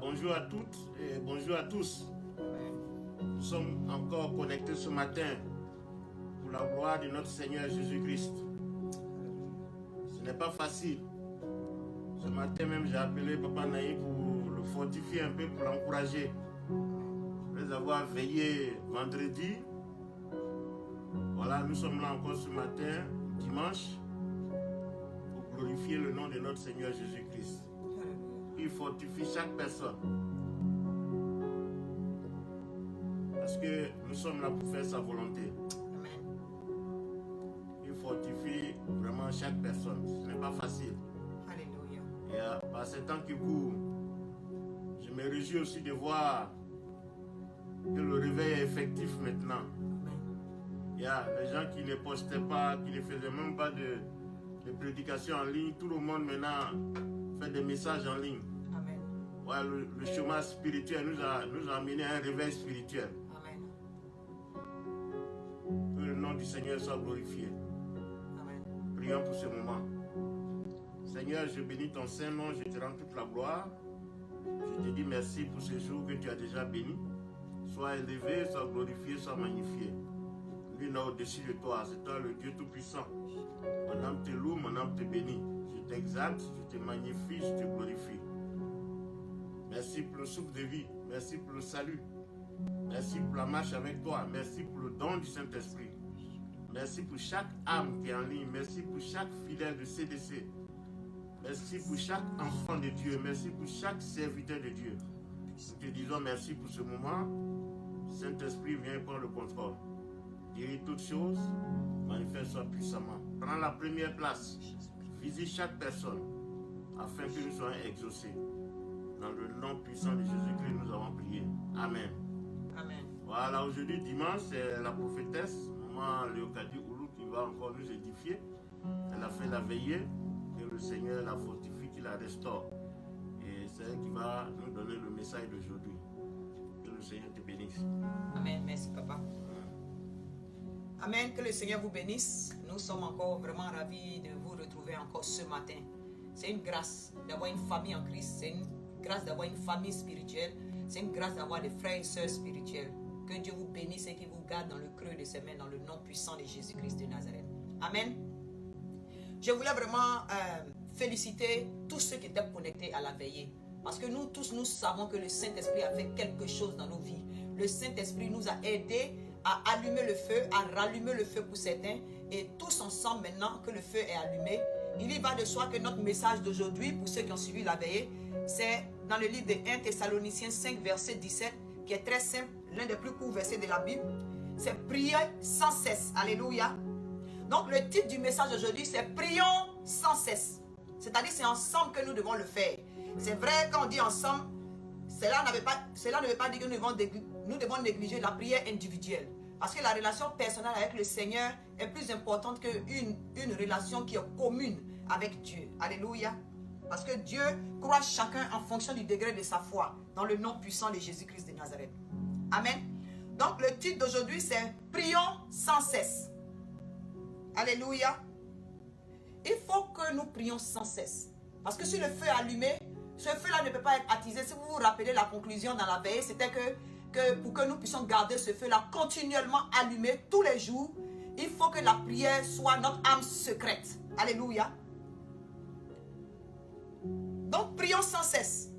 bonjour à toutes et bonjour à tous. Nous sommes encore connectés ce matin pour la gloire de notre Seigneur Jésus-Christ. Ce n'est pas facile. Ce matin même, j'ai appelé Papa Naï pour le fortifier un peu, pour l'encourager. Après avoir veillé vendredi, voilà, nous sommes là encore ce matin, dimanche, pour glorifier le nom de notre Seigneur Jésus-Christ. Il fortifie chaque personne. Parce que nous sommes là pour faire sa volonté. Amen. Il fortifie vraiment chaque personne. Ce n'est pas facile. Alléluia. Et par ces temps qui courent, je me réjouis aussi de voir que le réveil est effectif maintenant. Amen. Il y a les gens qui ne postaient pas, qui ne faisaient même pas de prédication en ligne. Tout le monde maintenant fait des messages en ligne. Amen. Ouais, le chômage spirituel nous a amené à un réveil spirituel. Amen. Que le nom du Seigneur soit glorifié. Amen. Prions pour ce moment. Seigneur, je bénis ton Saint-Nom, je te rends toute la gloire. Je te dis merci pour ce jour que tu as déjà béni. Sois élevé, sois glorifié, sois magnifié. Lui n'est au-dessus de toi, c'est toi le Dieu Tout-Puissant. Mon âme te loue, mon âme te bénit. Je t'exalte, je te magnifie, je te glorifie. Merci pour le souffle de vie, merci pour le salut. Merci pour la marche avec toi, merci pour le don du Saint-Esprit. Merci pour chaque âme qui est en ligne, merci pour chaque fidèle de CDC. Merci pour chaque enfant de Dieu, merci pour chaque serviteur de Dieu. Nous te disons merci pour ce moment. Saint-Esprit, viens prendre le contrôle. Dirige toutes choses, manifeste-toi puissamment. Prends la première place, visite chaque personne, afin que nous soyons exaucés. Dans le nom puissant de Jésus-Christ, nous avons prié. Amen. Amen. Voilà, aujourd'hui, dimanche, c'est la prophétesse, maman Léocadie Oulou, qui va encore nous édifier. Elle a fait la veillée, que le Seigneur la fortifie, qu'il la restaure. Et c'est elle qui va nous donner le message d'aujourd'hui. Que le Seigneur te bénisse. Amen. Merci, Papa. Amen. Que le Seigneur vous bénisse. Nous sommes encore vraiment ravis de vous retrouver encore ce matin. C'est une grâce d'avoir une famille en Christ. C'est une grâce d'avoir une famille spirituelle. C'est une grâce d'avoir des frères et sœurs spirituels. Que Dieu vous bénisse et qu'il vous garde dans le creux de ses mains, dans le nom puissant de Jésus-Christ de Nazareth. Amen. Je voulais vraiment féliciter tous ceux qui étaient connectés à la veillée. Parce que nous tous, nous savons que le Saint-Esprit a fait quelque chose dans nos vies. Le Saint-Esprit nous a aidés à allumer le feu, à rallumer le feu pour certains. Et tous ensemble, maintenant que le feu est allumé, il y va de soi que notre message d'aujourd'hui, pour ceux qui ont suivi la veillée, c'est dans le livre de 1 Thessaloniciens 5, verset 17, qui est très simple, l'un des plus courts versets de la Bible. C'est prier sans cesse. Alléluia. Donc le titre du message d'aujourd'hui, c'est prions sans cesse. C'est-à-dire c'est ensemble que nous devons le faire. C'est vrai, quand on dit ensemble, cela ne veut pas dire que nous devons négliger la prière individuelle. Parce que la relation personnelle avec le Seigneur est plus importante qu'une relation qui est commune avec Dieu. Alléluia. Parce que Dieu croit chacun en fonction du degré de sa foi, dans le nom puissant de Jésus-Christ de Nazareth. Amen. Donc le titre d'aujourd'hui, c'est prions sans cesse. Alléluia. Il faut que nous prions sans cesse. Parce que si le feu est allumé, ce feu-là ne peut pas être attisé. Si vous vous rappelez la conclusion dans la veillée, c'était que pour que nous puissions garder ce feu-là continuellement allumé tous les jours, il faut que la prière soit notre âme secrète. Alléluia. Donc, prions sans cesse.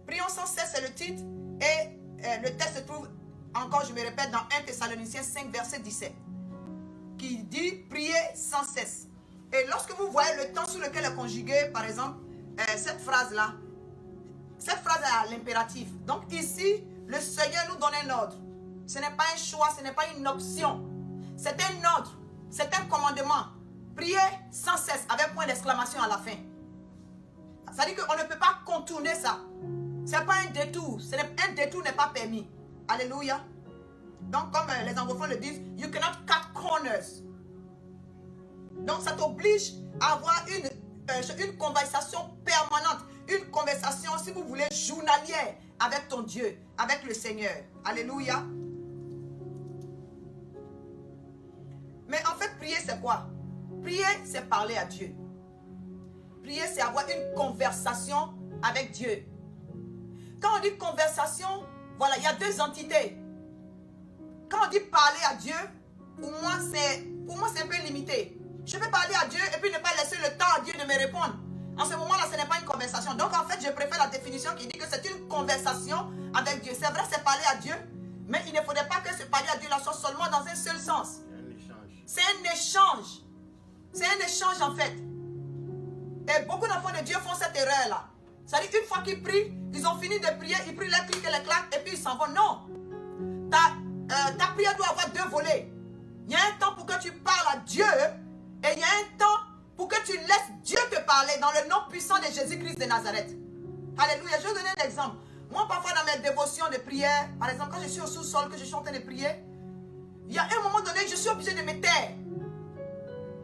Prions sans cesse, c'est le titre. Et le texte se trouve, encore je me répète, dans 1 Thessaloniciens 5, verset 17. Qui dit prier sans cesse. Et lorsque vous voyez le temps sur lequel est conjugué, par exemple, cette phrase-là, cette phrase est à l'impératif. Donc ici, le Seigneur nous donne un ordre. Ce n'est pas un choix, ce n'est pas une option. C'est un ordre, c'est un commandement. Prier sans cesse, avec point d'exclamation à la fin. Ça veut dire qu'on ne peut pas contourner ça. Ce n'est pas un détour. Un détour n'est pas permis. Alléluia. Donc, comme les anglophones le disent, you cannot cut corners. Donc, ça t'oblige à avoir une conversation permanente, une conversation, si vous voulez, journalière avec ton Dieu, avec le Seigneur. Alléluia. Mais en fait, prier, c'est quoi? Prier, c'est parler à Dieu. Prier, c'est avoir une conversation avec Dieu. Quand on dit conversation, voilà, il y a deux entités. Quand on dit parler à Dieu, pour moi, c'est un peu limité. Je peux parler à Dieu et puis ne pas laisser le temps à Dieu de me répondre. En ce moment-là, ce n'est pas une conversation. Donc, en fait, je préfère la définition qui dit que c'est une conversation avec Dieu. C'est vrai, c'est parler à Dieu, mais il ne faudrait pas que ce parler à Dieu là soit seulement dans un seul sens. C'est un échange. C'est un échange, en fait. Et beaucoup d'enfants de Dieu font cette erreur-là. C'est-à-dire qu'une fois qu'ils prient, ils ont fini de prier, ils prient les clics et les claques, et puis ils s'en vont. Non. Ta prière doit avoir deux volets. Il y a un temps pour que tu parles à Dieu, et il y a un temps pour que tu laisses Dieu te parler dans le nom puissant de Jésus-Christ de Nazareth. Alléluia. Je vais vous donner un exemple. Moi, parfois, dans mes dévotions de prière, par exemple, quand je suis au sous-sol, que je suis en train de prier, il y a un moment donné, je suis obligé de me taire.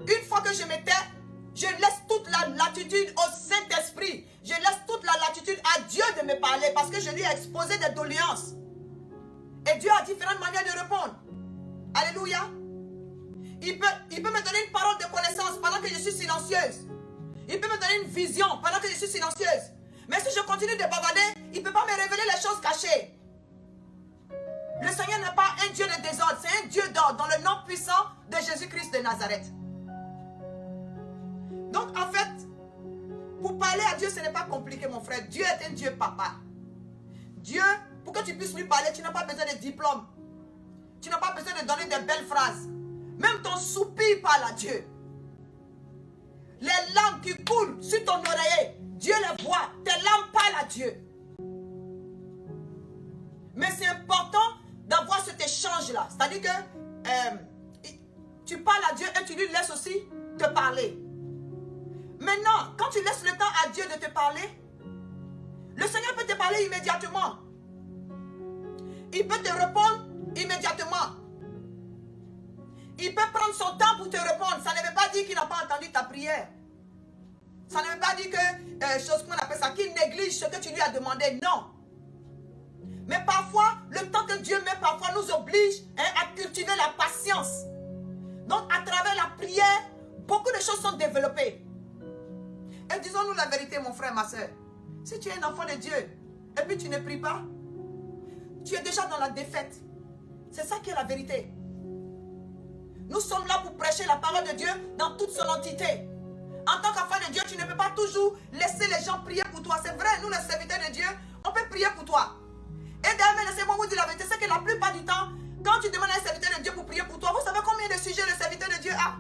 Une fois que je me tais, je laisse toute la latitude au Saint-Esprit. Je laisse toute la latitude à Dieu de me parler parce que je lui ai exposé des doléances. Et Dieu a différentes manières de répondre. Alléluia. Il peut me donner une parole de connaissance pendant que je suis silencieuse. Il peut me donner une vision pendant que je suis silencieuse. Mais si je continue de bavarder, il ne peut pas me révéler les choses cachées. Le Seigneur n'est pas un Dieu de désordre, c'est un Dieu d'ordre dans le nom puissant de Jésus-Christ de Nazareth. Donc en fait, pour parler à Dieu, ce n'est pas compliqué mon frère. Dieu est un Dieu papa. Dieu, pour que tu puisses lui parler, tu n'as pas besoin de diplôme. Tu n'as pas besoin de donner des belles phrases. Même ton soupir parle à Dieu. Les larmes qui coulent sur ton oreiller, Dieu les voit. Tes larmes parlent à Dieu. Mais c'est important d'avoir cet échange-là. C'est-à-dire que tu parles à Dieu et tu lui laisses aussi te parler. Maintenant, quand tu laisses le temps à Dieu de te parler, le Seigneur peut te parler immédiatement. Il peut te répondre immédiatement. Il peut prendre son temps pour te répondre. Ça ne veut pas dire qu'il n'a pas entendu ta prière. Ça ne veut pas dire que, chose qu'on appelle ça, qu'il néglige ce que tu lui as demandé. Non. Mais parfois, le temps que Dieu met parfois nous oblige à cultiver la patience. Donc, à travers la prière, beaucoup de choses sont développées. Et disons-nous la vérité, mon frère, ma soeur. Si tu es un enfant de Dieu, et puis tu ne pries pas, tu es déjà dans la défaite. C'est ça qui est la vérité. Nous sommes là pour prêcher la parole de Dieu dans toute son entité. En tant qu'enfant de Dieu, tu ne peux pas toujours laisser les gens prier pour toi. C'est vrai, nous les serviteurs de Dieu, on peut prier pour toi. Et d'ailleurs, laissez-moi vous dire la vérité, c'est que la plupart du temps, quand tu demandes à un serviteur de Dieu pour prier pour toi, vous savez combien de sujets le serviteur de Dieu a?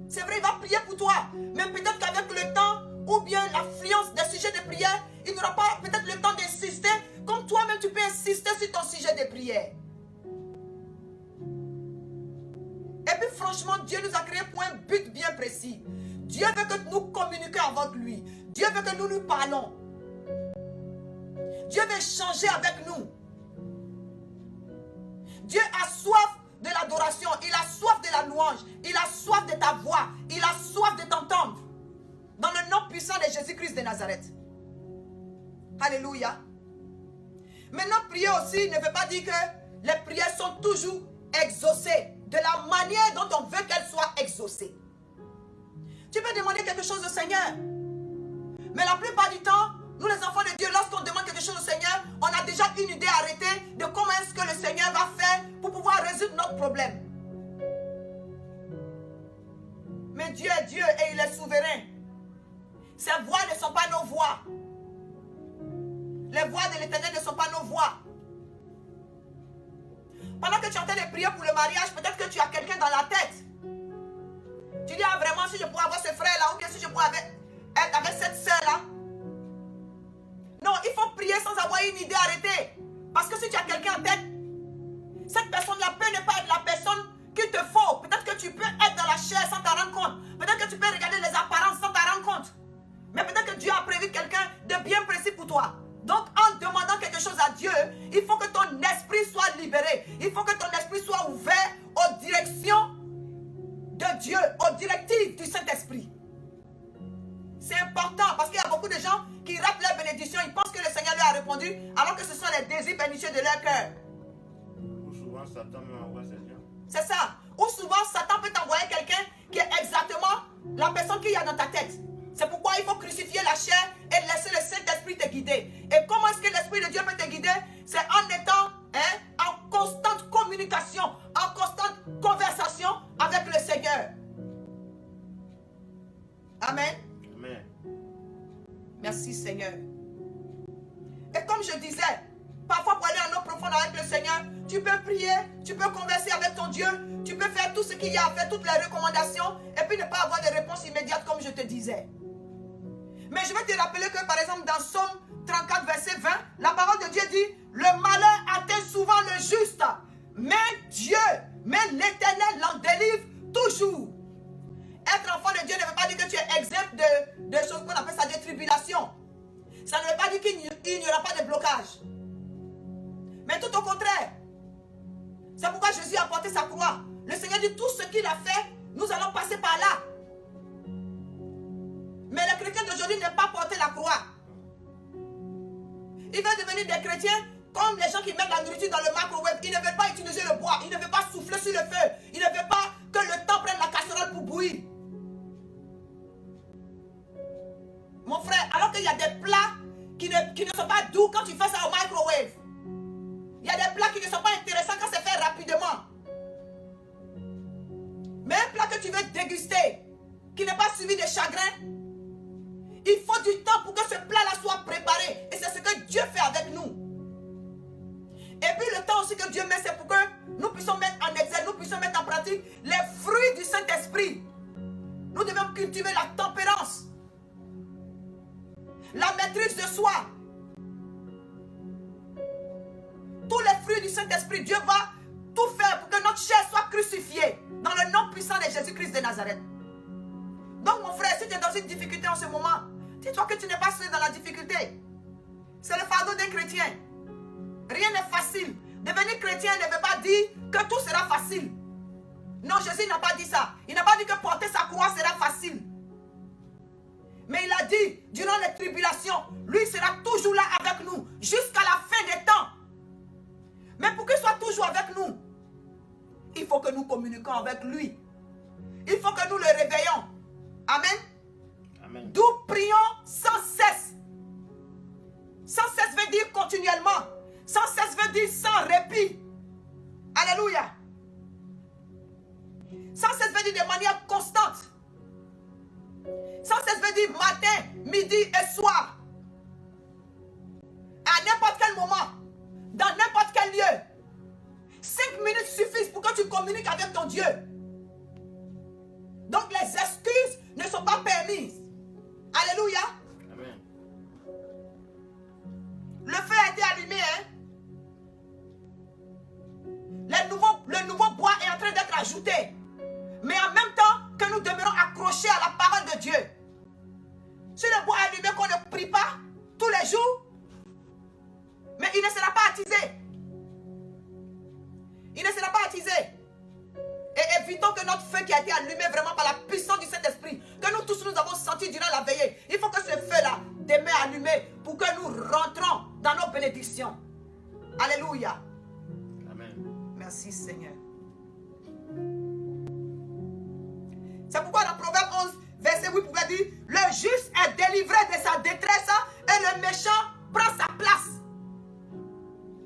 C'est vrai, il va prier pour toi. Mais peut-être qu'avec le temps, ou bien l'affluence des sujets de prière, il n'aura pas peut-être le temps d'insister, comme toi-même tu peux insister sur ton sujet de prière. Et puis franchement, Dieu nous a créé pour un but bien précis. Dieu veut que nous communiquions avec lui. Dieu veut que nous lui parlons. Dieu veut échanger avec nous. Dieu a soif de l'adoration. Il a soif de la louange. Il a soif de ta voix. Il a soif de t'entendre. Dans le nom puissant de Jésus-Christ de Nazareth. Alléluia. Maintenant, prier aussi ne veut pas dire que les prières sont toujours exaucées de la manière dont on veut qu'elles soient exaucées. Tu peux demander quelque chose au Seigneur. Mais la plupart du temps, nous les enfants de Dieu, lorsqu'on demande quelque chose au Seigneur, on a déjà une idée arrêtée de comment est-ce que le Seigneur va faire pour pouvoir résoudre notre problème. Mais Dieu est Dieu et il est souverain. Ses voix ne sont pas nos voix. Les voix de l'Éternel ne sont pas nos voix. Pendant que tu es en train de prier pour le mariage, peut-être que tu as quelqu'un dans la tête. Tu dis, ah vraiment, si je pourrais avoir ce frère-là, ou bien si je pourrais être avec cette sœur-là. Non, il faut prier sans avoir une idée arrêtée. Parce que si tu as quelqu'un en tête, cette personne-là peut ne pas être la personne qu'il te faut. Peut-être que tu peux être dans la chair sans t'en rendre compte. Peut-être que tu peux regarder les apparences sans t'en rendre compte. Mais peut-être que Dieu a prévu quelqu'un de bien précis pour toi. Donc, en demandant quelque chose à Dieu, il faut que ton esprit soit libéré. Il faut que ton esprit soit ouvert aux directions de Dieu, aux directives du Saint-Esprit. C'est important parce qu'il y a beaucoup de gens qui ratent leur bénédiction. Ils pensent que le Seigneur leur a répondu alors que ce sont les désirs pernicieux de leur cœur. Ou souvent, Satan m'envoie ces gens. C'est ça. Ou souvent, Satan peut t'envoyer quelqu'un qui est exactement la personne qu'il y a dans ta tête. C'est pourquoi il faut crucifier la chair et laisser le Saint-Esprit te guider. Et Amen. Amen. Merci Seigneur. Et comme je disais, parfois pour aller en eau profonde avec le Seigneur, tu peux prier, tu peux converser avec ton Dieu, tu peux faire tout ce qu'il y a à faire, toutes les recommandations, et puis ne pas avoir de réponse immédiate comme je te disais. Mais je vais te rappeler que par exemple dans Psaume 34 verset 20, la parole de Dieu dit, le malheur atteint souvent le juste, mais Dieu, mais l'Éternel l'en délivre toujours. Être enfant de Dieu ne veut pas dire que tu es exempt de choses qu'on appelle ça des tribulations. Ça ne veut pas dire qu'il n'y aura pas de blocage. Mais tout au contraire. C'est pourquoi Jésus a porté sa croix. Le Seigneur dit tout ce qu'il a fait, nous allons passer par là. Mais les chrétiens d'aujourd'hui n'aiment pas porter la croix. Ils veulent devenir des chrétiens comme les gens qui mettent la nourriture dans le microwave. Ils ne veulent pas utiliser le bois. Ils ne veulent pas souffler sur le feu. Ils ne veulent pas que le temps prenne la casserole pour bouillir. Mon frère, alors qu'il y a des plats qui ne sont pas doux quand tu fais ça au microwave. Il y a des plats qui ne sont pas intéressants quand c'est fait rapidement. Mais un plat que tu veux déguster, qui n'est pas suivi de chagrin, il faut du temps pour que ce plat-là soit préparé. Et c'est ce que Dieu fait avec nous. Et puis le temps aussi que Dieu met, c'est pour que nous puissions mettre en exergue, nous puissions mettre en pratique les fruits du Saint-Esprit. Nous devons cultiver la tempérance, la maîtrise de soi. Tous les fruits du Saint-Esprit, Dieu va tout faire pour que notre chair soit crucifiée dans le nom puissant de Jésus-Christ de Nazareth. Donc mon frère, si tu es dans une difficulté en ce moment, dis-toi que tu n'es pas seul dans la difficulté. C'est le fardeau des chrétiens. Rien n'est facile. Devenir chrétien ne veut pas dire que tout sera facile. Non, Jésus n'a pas dit ça. Il n'a pas dit que porter sa croix sera facile. Mais il a dit, durant les tribulations, lui sera toujours là avec nous, jusqu'à la fin des temps. Mais pour qu'il soit toujours avec nous, il faut que nous communiquions avec lui. Il faut que nous le réveillons. Amen. Amen. D'où prions sans cesse. Sans cesse veut dire continuellement. Sans cesse veut dire sans répit. Alléluia. Sans cesse veut dire de manière constante. Sans cesse veut dire matin, midi et soir. À n'importe quel moment, dans n'importe quel lieu. 5 minutes suffisent pour que tu communiques avec ton Dieu. Donc les excuses ne sont pas permises. Alléluia. Amen. Le feu a été allumé. Hein? Le nouveau bois est en train d'être ajouté. Mais en même temps que nous demeurons accrochés à la parole de Dieu. Si le bois est allumé, qu'on ne prie pas tous les jours, mais il ne sera pas attisé. Il ne sera pas attisé. Et évitons que notre feu qui a été allumé vraiment par la puissance du Saint-Esprit, que nous tous nous avons senti durant la veillée, il faut que ce feu-là demeure allumé pour que nous rentrons dans nos bénédictions. Alléluia. Amen. Merci Seigneur. C'est pourquoi dans Proverbe 11, verset 8, pouvait dire, le juste est délivré de sa détresse et le méchant prend sa place.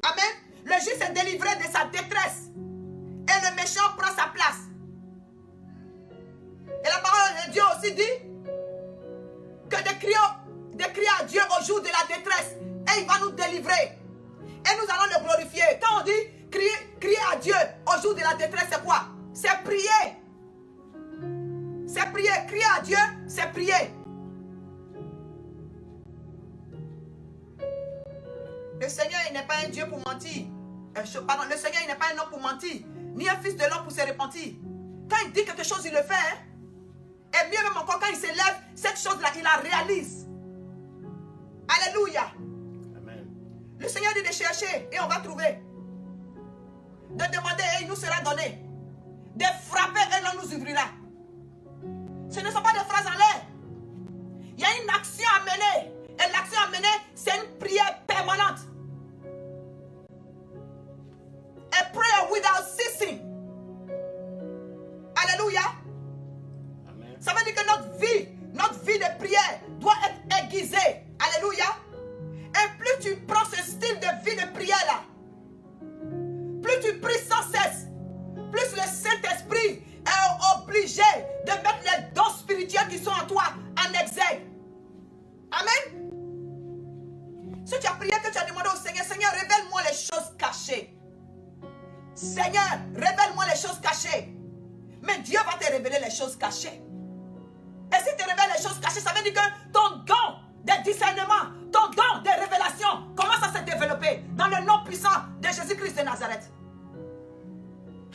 Amen. Le juste est délivré de sa détresse et le méchant prend sa place. Et la parole de Dieu aussi dit que de crier à Dieu au jour de la détresse et il va nous délivrer. Et nous allons le glorifier. Quand on dit crier à Dieu au jour de la détresse, c'est quoi? C'est prier. C'est prier. Crier à Dieu, c'est prier. Le Seigneur, il n'est pas un Dieu pour mentir. Pardon, le Seigneur, il n'est pas un homme pour mentir, ni un fils de l'homme pour se repentir. Quand il dit quelque chose, il le fait. Hein? Et mieux même encore, quand il s'élève, cette chose-là, il la réalise. Alléluia. Amen. Le Seigneur dit de chercher et on va trouver. De demander et il nous sera donné. De frapper et l'on nous ouvrira. Ce ne sont pas des phrases en l'air. Il y a une action à mener. Et l'action à mener, c'est une prière permanente. A prayer without ceasing. Alléluia. Amen. Ça veut dire que notre vie de prière doit être aiguisée. Alléluia. Et plus tu prends ce style de vie de prière là, plus tu pries sans cesse, plus le Saint-Esprit est obligé de mettre les dons spirituels qui sont en toi Amen. Si tu as prié, que tu as demandé au Seigneur, Seigneur, révèle-moi les choses cachées. Seigneur, révèle-moi les choses cachées. Mais Dieu va te révéler les choses cachées. Et si tu révèles les choses cachées, ça veut dire que ton don de discernement, ton don de révélation commence à se développer dans le nom puissant de Jésus-Christ de Nazareth.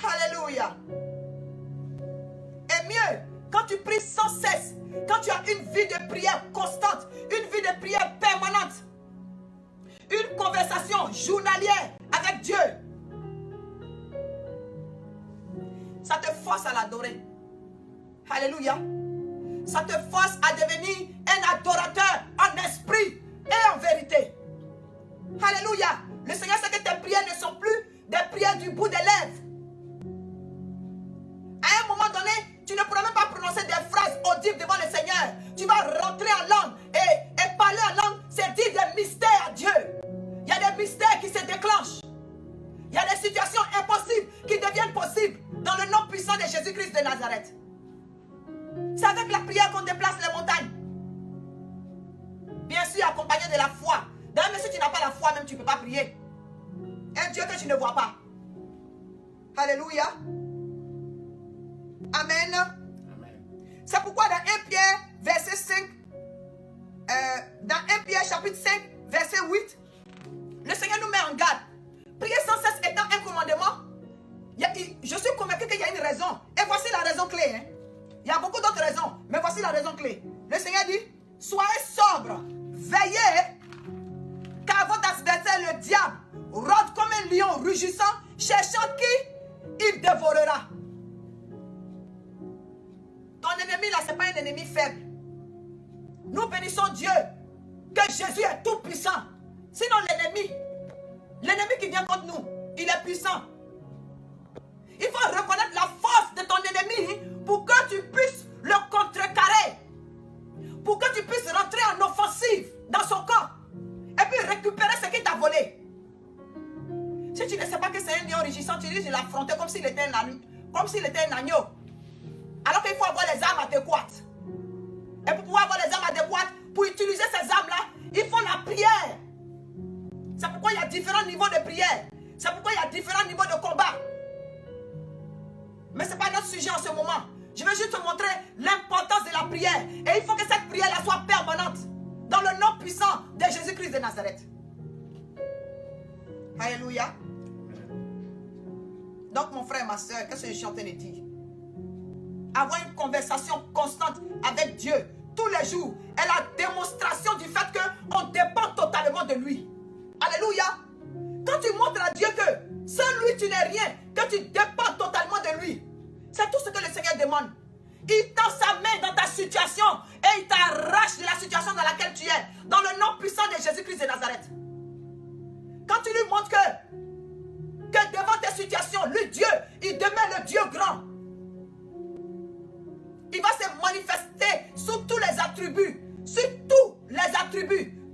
Alléluia. Et mieux, quand tu pries sans cesse, quand tu as une vie de prière constante, une vie de prière permanente, une conversation journalière avec Dieu, ça te force à l'adorer. Alléluia. Ça te force à devenir un adorateur en esprit et en vérité. Alléluia. Le Seigneur sait que tes prières ne sont plus des prières du bout des lèvres. À un moment donné, tu ne pourras même pas prononcer des phrases audibles devant le Seigneur. Tu vas rentrer en langue et parler en langue, c'est dire des mystères à Dieu. Il y a des mystères qui se déclenchent. Il y a des situations impossibles qui deviennent possibles dans le nom puissant de Jésus-Christ de Nazareth. C'est avec la prière qu'on déplace les montagnes. Bien sûr, accompagné de la foi. D'ailleurs, même si tu n'as pas la foi, même tu ne peux pas prier. Un Dieu que tu ne vois pas. Alléluia. Amen. Amen. C'est pourquoi dans 1 Pierre, verset 5, dans 1 Pierre, chapitre 5, verset 8, le Seigneur nous met en garde. Prier sans cesse étant un commandement. Je suis convaincu qu'il y a une raison. Et voici la raison clé. Hein. Il y a beaucoup d'autres raisons, mais voici la raison clé. Le Seigneur dit, soyez sobres, veillez, car votre adversaire, le diable, rôde comme un lion rugissant, cherchant qui il dévorera. Ton ennemi là, ce n'est pas un ennemi faible. Nous bénissons Dieu, que Jésus est tout puissant. Sinon l'ennemi qui vient contre nous, il est puissant. Il faut reconnaître la force de ton ennemi pour que tu puisses le contrecarrer. Pour que tu puisses rentrer en offensive dans son corps. Et puis récupérer ce qu'il t'a volé. Si tu ne sais pas que c'est un lion rugissant, tu dis de l'affronter comme s'il était un agneau. Alors qu'il faut avoir les armes adéquates. Et pour pouvoir avoir les armes adéquates, pour utiliser ces armes-là, il faut la prière. C'est pourquoi il y a différents niveaux de prière. C'est pourquoi il y a différents niveaux de combat. Mais ce n'est pas notre sujet en ce moment. Je vais juste te montrer l'importance de la prière. Et il faut que cette prière-là soit permanente. Dans le nom puissant de Jésus-Christ de Nazareth. Alléluia. Donc mon frère et ma soeur, qu'est-ce que je suis en train de dire? Avoir une conversation constante avec Dieu tous les jours est la démonstration du fait qu'on dépend totalement de lui. Alléluia. Quand tu montres à Dieu que sans lui tu n'es rien, que tu dépends totalement de lui, c'est tout ce que le Seigneur demande. Il tend sa main dans ta situation et il t'arrache de la situation dans laquelle tu es, dans le nom puissant de Jésus-Christ de Nazareth. Quand tu lui montres que devant tes situations, le Dieu, il demeure le Dieu grand. Il va se manifester sous tous les attributs,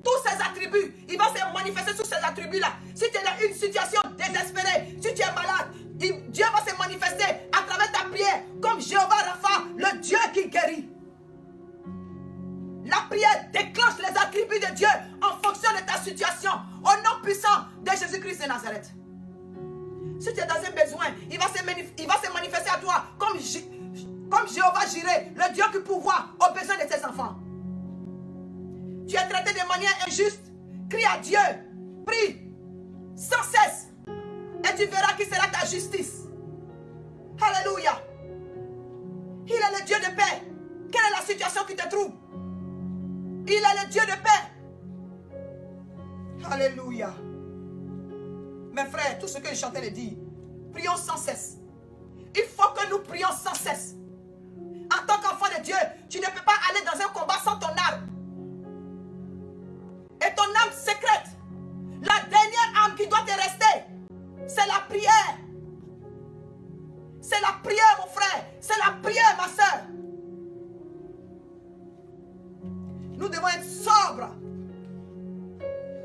tous ces attributs, il va se manifester sous ces attributs-là. Si tu es dans une situation désespérée, si tu es malade, Dieu va se manifester à travers ta prière comme Jéhovah Rapha, le Dieu qui guérit. La prière déclenche les attributs de Dieu en fonction de ta situation, au nom puissant de Jésus-Christ de Nazareth. Si tu es dans un besoin, il va se manifester à toi comme Jéhovah Jireh, le Dieu qui pourvoit aux besoins de ses enfants. Tu es traité de manière injuste, crie à Dieu, prie sans cesse, et tu verras qui sera ta justice. Alléluia. Il est le Dieu de paix. Quelle est la situation qui te trouble? Il est le Dieu de paix. Alléluia. Mes frères, tout ce que je suis en train de dire, prions sans cesse. Il faut que nous prions sans cesse. En tant qu'enfant de Dieu, tu ne peux pas aller dans un combat sans ton arme. Et ton âme secrète, la dernière âme qui doit te rester, c'est la prière. C'est la prière, mon frère. C'est la prière, ma soeur. Nous devons être sobres.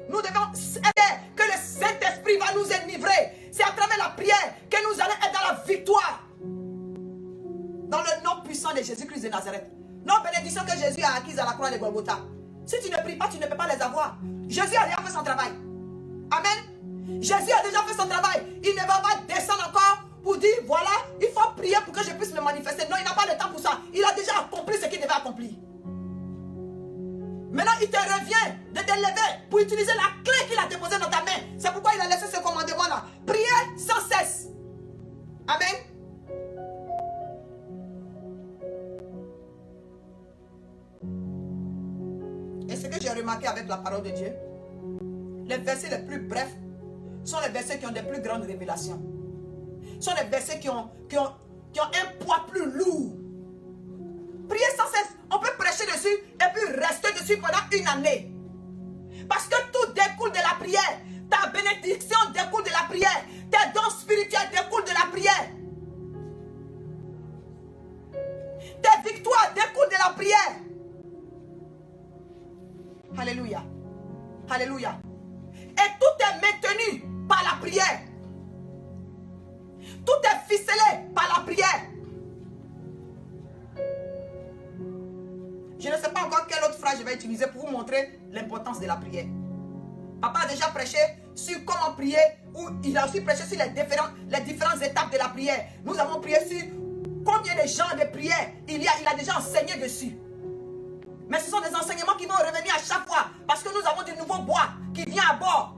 Nous devons aider que le Saint-Esprit va nous enivrer. C'est à travers la prière que nous allons être dans la victoire. Dans le nom puissant de Jésus-Christ de Nazareth. Nos bénédictions que Jésus a acquises à la croix de Golgotha. Si tu ne pries pas, tu ne peux pas les avoir. Jésus a déjà fait son travail. Amen. Jésus a déjà fait son travail. Il ne va pas descendre encore pour dire, voilà, il faut prier pour que je puisse me manifester. Non, il n'a pas le temps pour ça. Il a déjà accompli ce qu'il devait accomplir. Maintenant, il te revient de te lever pour utiliser la clé qu'il a déposée dans ta main. C'est pourquoi il a laissé ce commandement-là. Priez sans cesse. Amen. Et ce que j'ai remarqué avec la parole de Dieu, les versets les plus brefs sont les versets qui ont des plus grandes révélations. Sont les versets qui ont un poids plus lourd. Priez sans cesse. On peut prêcher dessus et puis rester dessus pendant une année. Parce que tout découle de la prière. Ta bénédiction découle de la prière. Tes dons spirituels découlent de la prière. Tes victoires découlent de la prière. Alléluia. Alléluia. Et tout est maintenu par la prière. Tout est ficelé par la prière. Je ne sais pas encore quelle autre phrase je vais utiliser pour vous montrer l'importance de la prière. Papa a déjà prêché sur comment prier, ou il a aussi prêché sur les différentes étapes de la prière. Nous avons prié sur combien de genres de prière il a déjà enseigné dessus. Mais ce sont des enseignements qui vont revenir à chaque fois, parce que nous avons du nouveau bois qui vient à bord.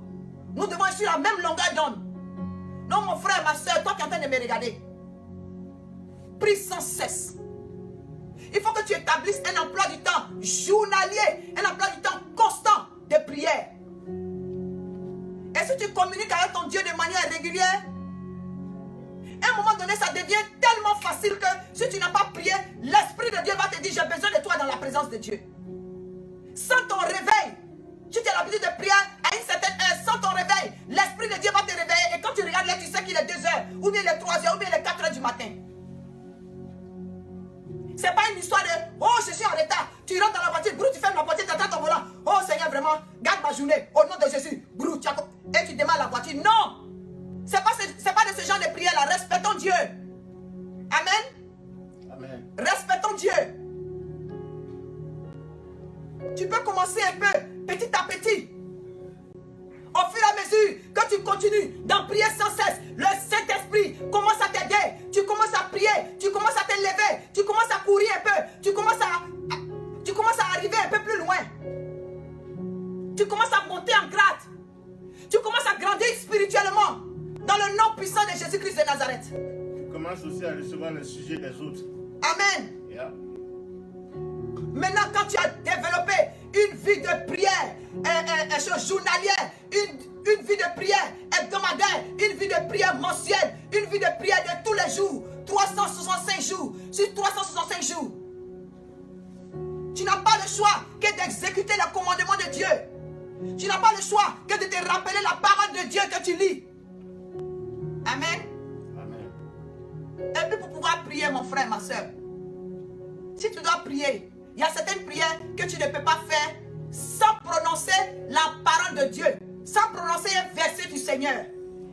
Nous devons être sur la même longueur d'onde. Non, mon frère, ma soeur, toi qui es en train de me regarder, prie sans cesse. Il faut que tu établisses un emploi du temps journalier, un emploi du temps constant de prière. Et si tu communiques avec ton Dieu de manière régulière, à un moment donné, ça devient tellement facile que si tu n'as pas prié, l'Esprit de Dieu va te dire, j'ai besoin de toi dans la présence de Dieu. Sans ton réveil, tu as l'habitude de prier à une certaine heure, sans ton réveil, l'Esprit de Dieu va te réveiller. Et quand tu regardes là, tu sais qu'il est 2 heures, ou bien il est 3 heures, ou bien il est 4 heures du matin. C'est pas une histoire de oh, je suis en retard. Tu rentres dans la voiture, brou, tu fermes la voiture, tu attends ton volant. Oh Seigneur, vraiment, garde ma journée. Au nom de Jésus, brou, et tu démarres la voiture. Non! C'est pas de ce genre de prière là. Respectons Dieu. Amen. Amen. Respectons Dieu. Tu peux commencer un peu, petit à petit. Au fur et à mesure que tu continues d'en prier sans cesse, le Saint-Esprit commence à t'aider. Tu commences à prier, tu commences à te lever, tu commences à courir un peu, tu commences à arriver un peu plus loin. Tu commences à monter en grade. Tu commences à grandir spirituellement dans le nom puissant de Jésus-Christ de Nazareth. Tu commences aussi à recevoir le sujet des autres. Amen. Yeah. Maintenant, quand tu as développé une vie de prière journalière, une vie de prière hebdomadaire, une vie de prière mensuelle, une vie de prière de tous les jours, 365 jours, sur 365 jours, tu n'as pas le choix que d'exécuter le commandement de Dieu. Tu n'as pas le choix que de te rappeler la parole de Dieu que tu lis. Amen. Amen. Et puis pour pouvoir prier, mon frère, ma soeur, si tu dois prier, il y a certaines prières que tu ne peux pas faire sans prononcer la parole de Dieu, sans prononcer un verset du Seigneur.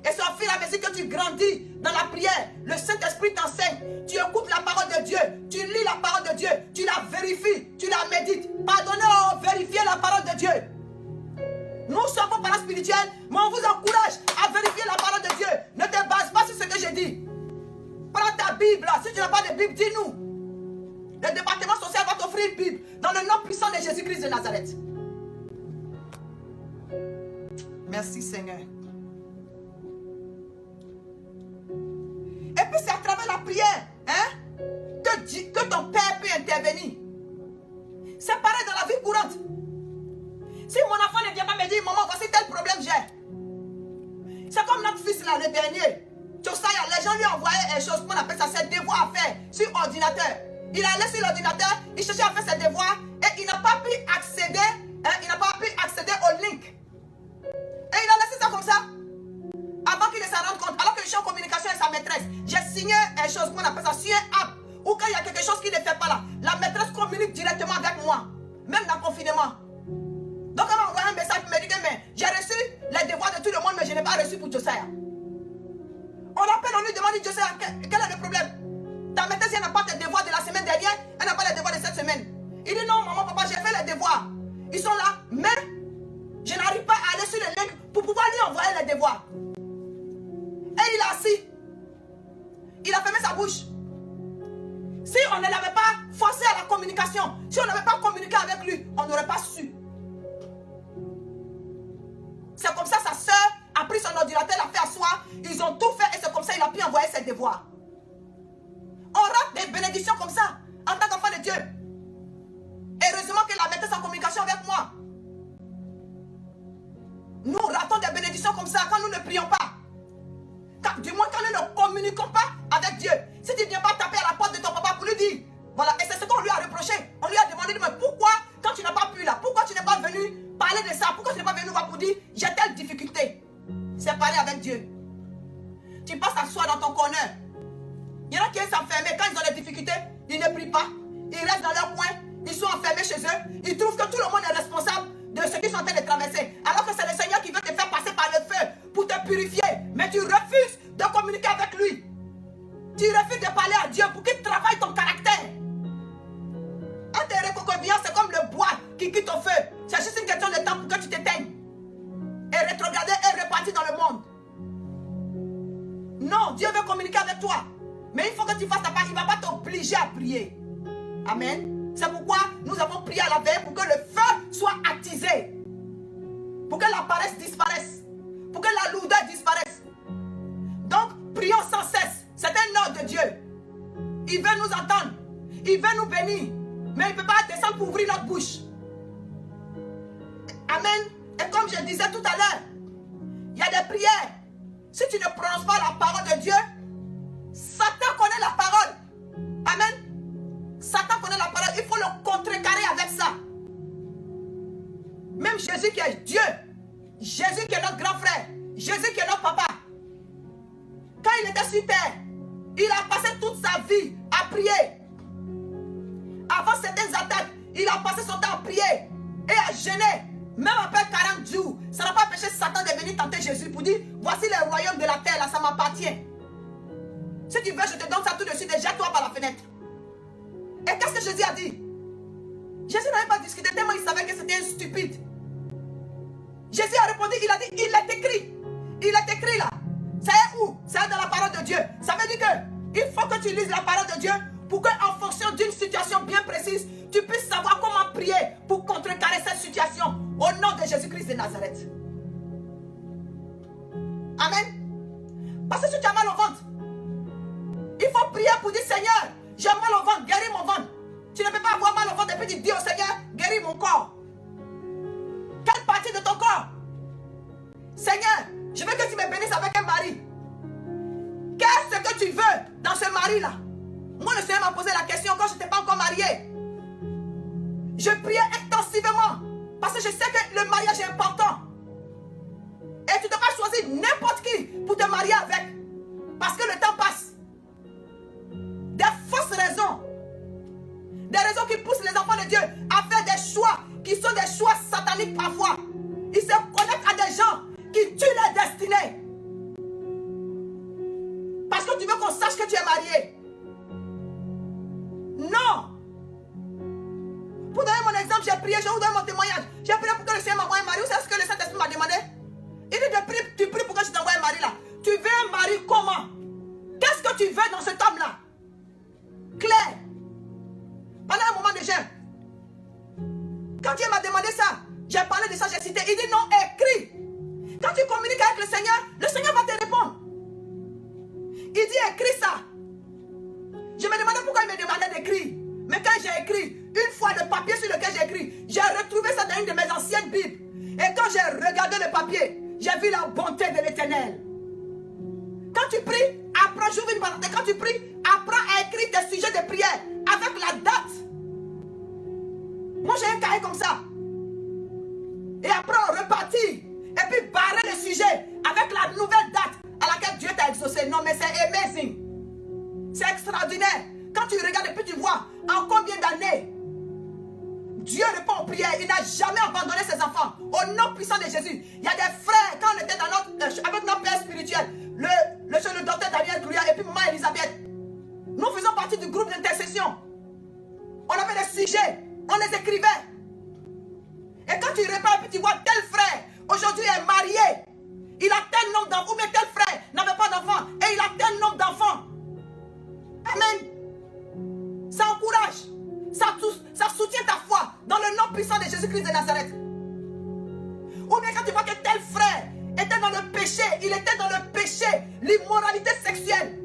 Et c'est au fur et à mesure que tu grandis dans la prière, le Saint-Esprit t'enseigne, tu écoutes la parole de Dieu, tu lis la parole de Dieu, tu la vérifies, tu la médites. Pardonnez, vérifiez la parole de Dieu. Nous sommes vos parents spirituels, mais on vous encourage à vérifier la parole de Dieu. Ne te base pas sur ce que j'ai dit. Prends ta Bible, si tu n'as pas de Bible, dis-nous. Le département social va t'offrir une Bible dans le nom puissant de Jésus-Christ de Nazareth. Merci Seigneur. Et puis c'est à travers la prière que ton Père peut intervenir. C'est pareil dans la vie courante. Si mon enfant ne vient pas me dire, maman, voici tel problème j'ai. C'est comme notre fils là, le dernier. Josiah, les gens lui envoyaient des choses qu'on appelle ça, ses devoirs à faire sur ordinateur. Il allait sur l'ordinateur, il cherchait à faire ses devoirs et il n'a pas pu accéder, au link. Et il a laissé ça comme ça. Avant qu'il ne s'en rende compte, alors que je suis en communication avec sa maîtresse, j'ai signé une chose qu'on appelle ça sur un app. Ou quand il y a quelque chose qui ne fait pas là, la maîtresse communique directement avec moi, même dans le confinement. Donc elle m'a envoyé un message pour me dire que j'ai reçu les devoirs de tout le monde, mais je n'ai pas reçu pour Josiah. On appelle, on lui demande, Josiah, quel est le problème? Ta maîtresse, elle n'a pas tes devoirs de la semaine dernière, elle n'a pas les devoirs de cette semaine. Il dit non, maman, papa, j'ai fait les devoirs. Ils sont Si on n'avait pas communiqué avec lui, on n'aurait pas su. C'est comme ça sa soeur a pris son ordinateur, l'a fait asseoir. Ils ont tout fait et c'est comme ça il a pu envoyer ses devoirs. On rate des bénédictions comme ça en tant qu'enfant de Dieu. Heureusement qu'elle a mettait en communication avec moi. Nous ratons des bénédictions comme ça quand nous ne prions pas. Du moins quand nous ne communiquons pas avec Dieu. Si tu ne viens pas taper à la porte de ton papa pour lui dire, voilà, et c'est ce qu'on lui a reproché. On lui a demandé, mais pourquoi, quand tu n'as pas pu là, pourquoi tu n'es pas venu parler de ça? Pourquoi tu n'es pas venu voir pour dire, j'ai telle difficulté? C'est parler avec Dieu. Tu passes à soi dans ton corner. Il y en a qui s'enferment, quand ils ont des difficultés, ils ne prient pas. Ils restent dans leur coin, ils sont enfermés chez eux. Ils trouvent que tout le monde est responsable de ce qu'ils sont en train de traverser. Alors que c'est le Seigneur qui veut te faire passer par le feu pour te purifier. Mais tu refuses de communiquer avec lui. Tu refuses de parler à Dieu pour qu'il travaille ton caractère. Un des recocoviants, c'est comme le bois qui quitte au feu. C'est juste une question de temps pour que tu t'éteignes. Et rétrograder et repartir dans le monde. Non, Dieu veut communiquer avec toi. Mais il faut que tu fasses ta part. Il ne va pas t'obliger à prier. Amen. C'est pourquoi nous avons prié à la veille pour que le feu soit attisé. Pour que la paresse disparaisse. Pour que la lourdeur disparaisse. Donc, prions sans cesse. C'est un ordre de Dieu. Il veut nous entendre. Il veut nous bénir. Mais il ne peut pas descendre pour ouvrir notre bouche. Amen. Et comme je disais tout à l'heure, il y a des prières. Si tu ne prononces pas la parole de Dieu, Satan connaît la parole. Amen. Satan connaît la parole. Il faut le contrecarrer avec ça. Même Jésus qui est Dieu. Jésus qui est notre grand frère. Jésus qui est notre papa. Quand il était sur terre, il a passé toute sa vie à prier. Avant certaines attaques, il a passé son temps à prier et à jeûner. Même après 40 jours, ça n'a pas empêché Satan de venir tenter Jésus pour dire, voici le royaume de la terre, là, ça m'appartient. Si tu veux, je te donne ça tout de suite et jette-toi par la fenêtre. Et qu'est-ce que Jésus a dit? Jésus n'avait pas discuté tellement il savait que c'était un stupide. Jésus a répondu, il a dit, il est écrit. Il est écrit là. C'est où? C'est dans la parole de Dieu. Ça veut dire que il faut que tu lises la parole de Dieu pour qu'en fonction d'une situation bien précise, tu puisses savoir comment prier pour contrecarrer cette situation au nom de Jésus-Christ de Nazareth. Amen. Parce que si tu as mal au ventre, il faut prier pour dire, Seigneur, j'ai mal au ventre, guéris mon ventre. Tu ne peux pas avoir mal au ventre et puis tu dis au Seigneur, guéris mon corps. Quelle partie de ton corps? Seigneur, je veux que tu me bénisses avec un mari. Qu'est-ce que tu veux dans ce mari-là? Moi, le Seigneur m'a posé la question quand je n'étais pas encore mariée. Je priais intensivement parce que je sais que le mariage est important. Et tu ne dois pas choisir n'importe qui pour te marier avec. Parce que le temps passe. Des fausses raisons. Des raisons qui poussent les enfants de Dieu à faire des choix qui sont des choix sataniques parfois. Ils se connectent à des gens qui tuent leur destinée. Parce que tu veux qu'on sache que tu es marié. Non. Pour donner mon exemple, j'ai prié, je vous donne mon témoignage. J'ai prié pour que le Seigneur m'envoie un mari. Vous savez ce que le Saint-Esprit m'a demandé? Il dit tu pries pour que je t'envoie un mari là. Tu veux un mari comment? Qu'est-ce que tu veux dans cet homme-là? Claire. Pendant un moment de jeûne. Quand Dieu m'a demandé ça, j'ai parlé de ça, j'ai cité. Il dit non, écris. Quand tu communiques avec le Seigneur va te répondre. Il dit écris ça. Je me demandais pourquoi il me demandait d'écrire. Mais quand j'ai écrit, une fois le papier sur lequel j'ai écrit, j'ai retrouvé ça dans une de mes anciennes Bibles. Et quand j'ai regardé le papier, j'ai vu la bonté de l'Éternel. Quand tu pries, apprends, j'ouvre une parenthèse, quand tu pries, apprends à écrire tes sujets de prière avec la date. Moi j'ai un cahier comme ça. Et après on repartit. Et puis barrer le sujet avec la nouvelle date à laquelle Dieu t'a exaucé. Non mais c'est amazing. C'est extraordinaire. Quand tu regardes et puis tu vois en combien d'années Dieu répond aux prières. Il n'a jamais abandonné ses enfants. Au nom puissant de Jésus. Il y a des frères, quand on était dans avec notre père spirituel, le docteur Daniel Gouria et puis maman Elisabeth, nous faisons partie du groupe d'intercession. On avait des sujets, on les écrivait. Et quand tu repars et puis tu vois tel frère, aujourd'hui est marié, il a tel nombre d'enfants, ou bien tel frère n'avait pas d'enfants, et il a tel nombre d'enfants. Amen. Ça encourage, ça soutient puissant de Jésus-Christ de Nazareth. Ou bien quand tu vois que tel frère était dans le péché, il était dans le péché, l'immoralité sexuelle.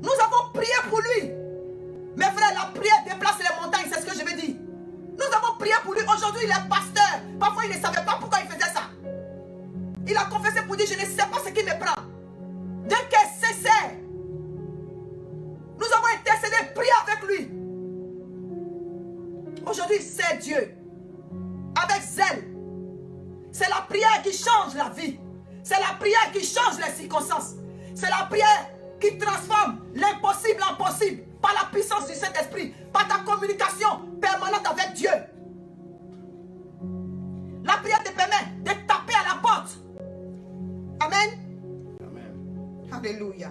Nous avons prié pour lui. Mes frères, la prière déplace les montagnes, c'est ce que je veux dire. Nous avons prié pour lui. Aujourd'hui, il est pasteur. Parfois, il ne savait pas pourquoi il faisait ça. Il a confessé pour dire, je ne sais pas ce qui me prend. D'un cœur sincère. Nous avons intercédé, prié avec lui. Aujourd'hui, c'est Dieu. Avec zèle. C'est la prière qui change la vie. C'est la prière qui change les circonstances. C'est la prière qui transforme l'impossible en possible. Par la puissance du Saint-Esprit. Par ta communication permanente avec Dieu. La prière te permet de taper à la porte. Amen. Amen. Alléluia.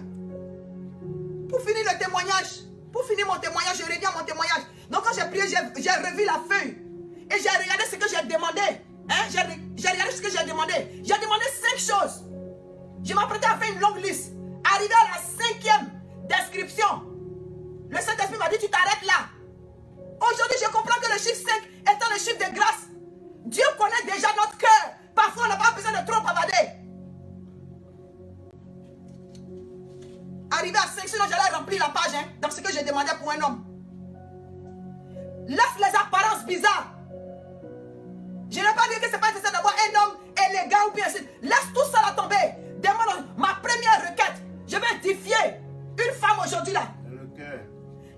Pour finir le témoignage, pour finir mon témoignage, je reviens à mon témoignage. Donc quand j'ai prié, j'ai revu la feuille. Et j'ai regardé ce que j'ai demandé. Hein? J'ai regardé ce que j'ai demandé. J'ai demandé 5 choses. Je m'apprêtais à faire une longue liste. Arrivé à la 5e description, le Saint-Esprit m'a dit, tu t'arrêtes là. Aujourd'hui, je comprends que le chiffre 5 étant le chiffre de grâce. Dieu connaît déjà notre cœur. Parfois, on n'a pas besoin de trop bavader. Arrivé à 5, sinon j'allais remplir la page, hein, dans ce que j'ai demandé pour un homme. Laisse les apparences bizarres. Je n'ai pas dit que ce n'est pas nécessaire d'avoir un homme élégant ou bien ainsi. Laisse tout ça là tomber. Demande ma première requête. Je vais édifier une femme aujourd'hui là. Le cœur.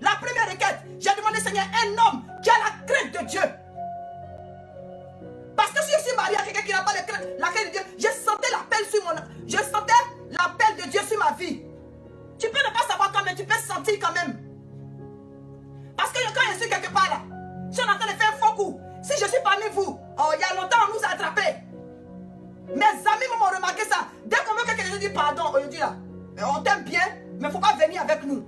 La première requête, j'ai demandé Seigneur, un homme qui a la crainte de Dieu. Parce que si je suis marié à quelqu'un qui n'a pas la crainte de Dieu, je sentais l'appel sur mon... Je sentais l'appel de Dieu sur ma vie. Tu peux ne pas savoir quand même, tu peux sentir quand même. Parce que quand je suis quelque part là, si on est en train de faire un faux coup, si je suis parmi vous, oh, il y a longtemps on nous a attrapés. Mes amis m'ont remarqué ça. Dès qu'on veut que quelqu'un dit pardon, on dit là, on t'aime bien, mais il ne faut pas venir avec nous.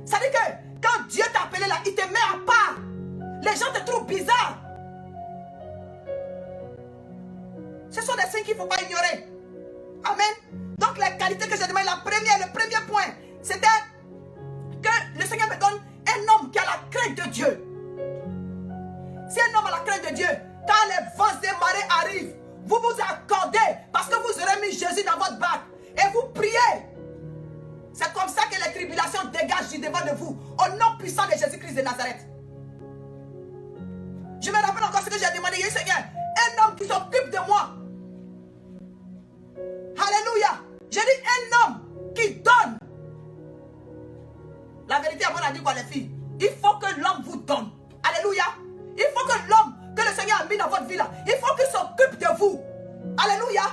Ça veut dire que quand Dieu t'a appelé là, il te met à part. Les gens te trouvent bizarre. Ce sont des signes qu'il ne faut pas ignorer. Amen. Donc les qualités que j'ai demandées, le premier point, c'était que le Seigneur me donne un homme qui a la crainte de Dieu. Si un homme a la crainte de Dieu, quand les vents et marées arrivent, vous vous accordez parce que vous aurez mis Jésus dans votre barque et vous priez. C'est comme ça que les tribulations dégagent du devant de vous, au nom puissant de Jésus-Christ de Nazareth. Je me rappelle encore ce que j'ai demandé hier, Seigneur, un homme qui s'occupe de moi. Alléluia. J'ai dit un homme qui donne. La vérité, on a dit quoi les filles? Il faut que l'homme vous donne. Alléluia. Il faut que l'homme que le Seigneur a mis dans votre vie là, il faut qu'il s'occupe de vous. Alléluia.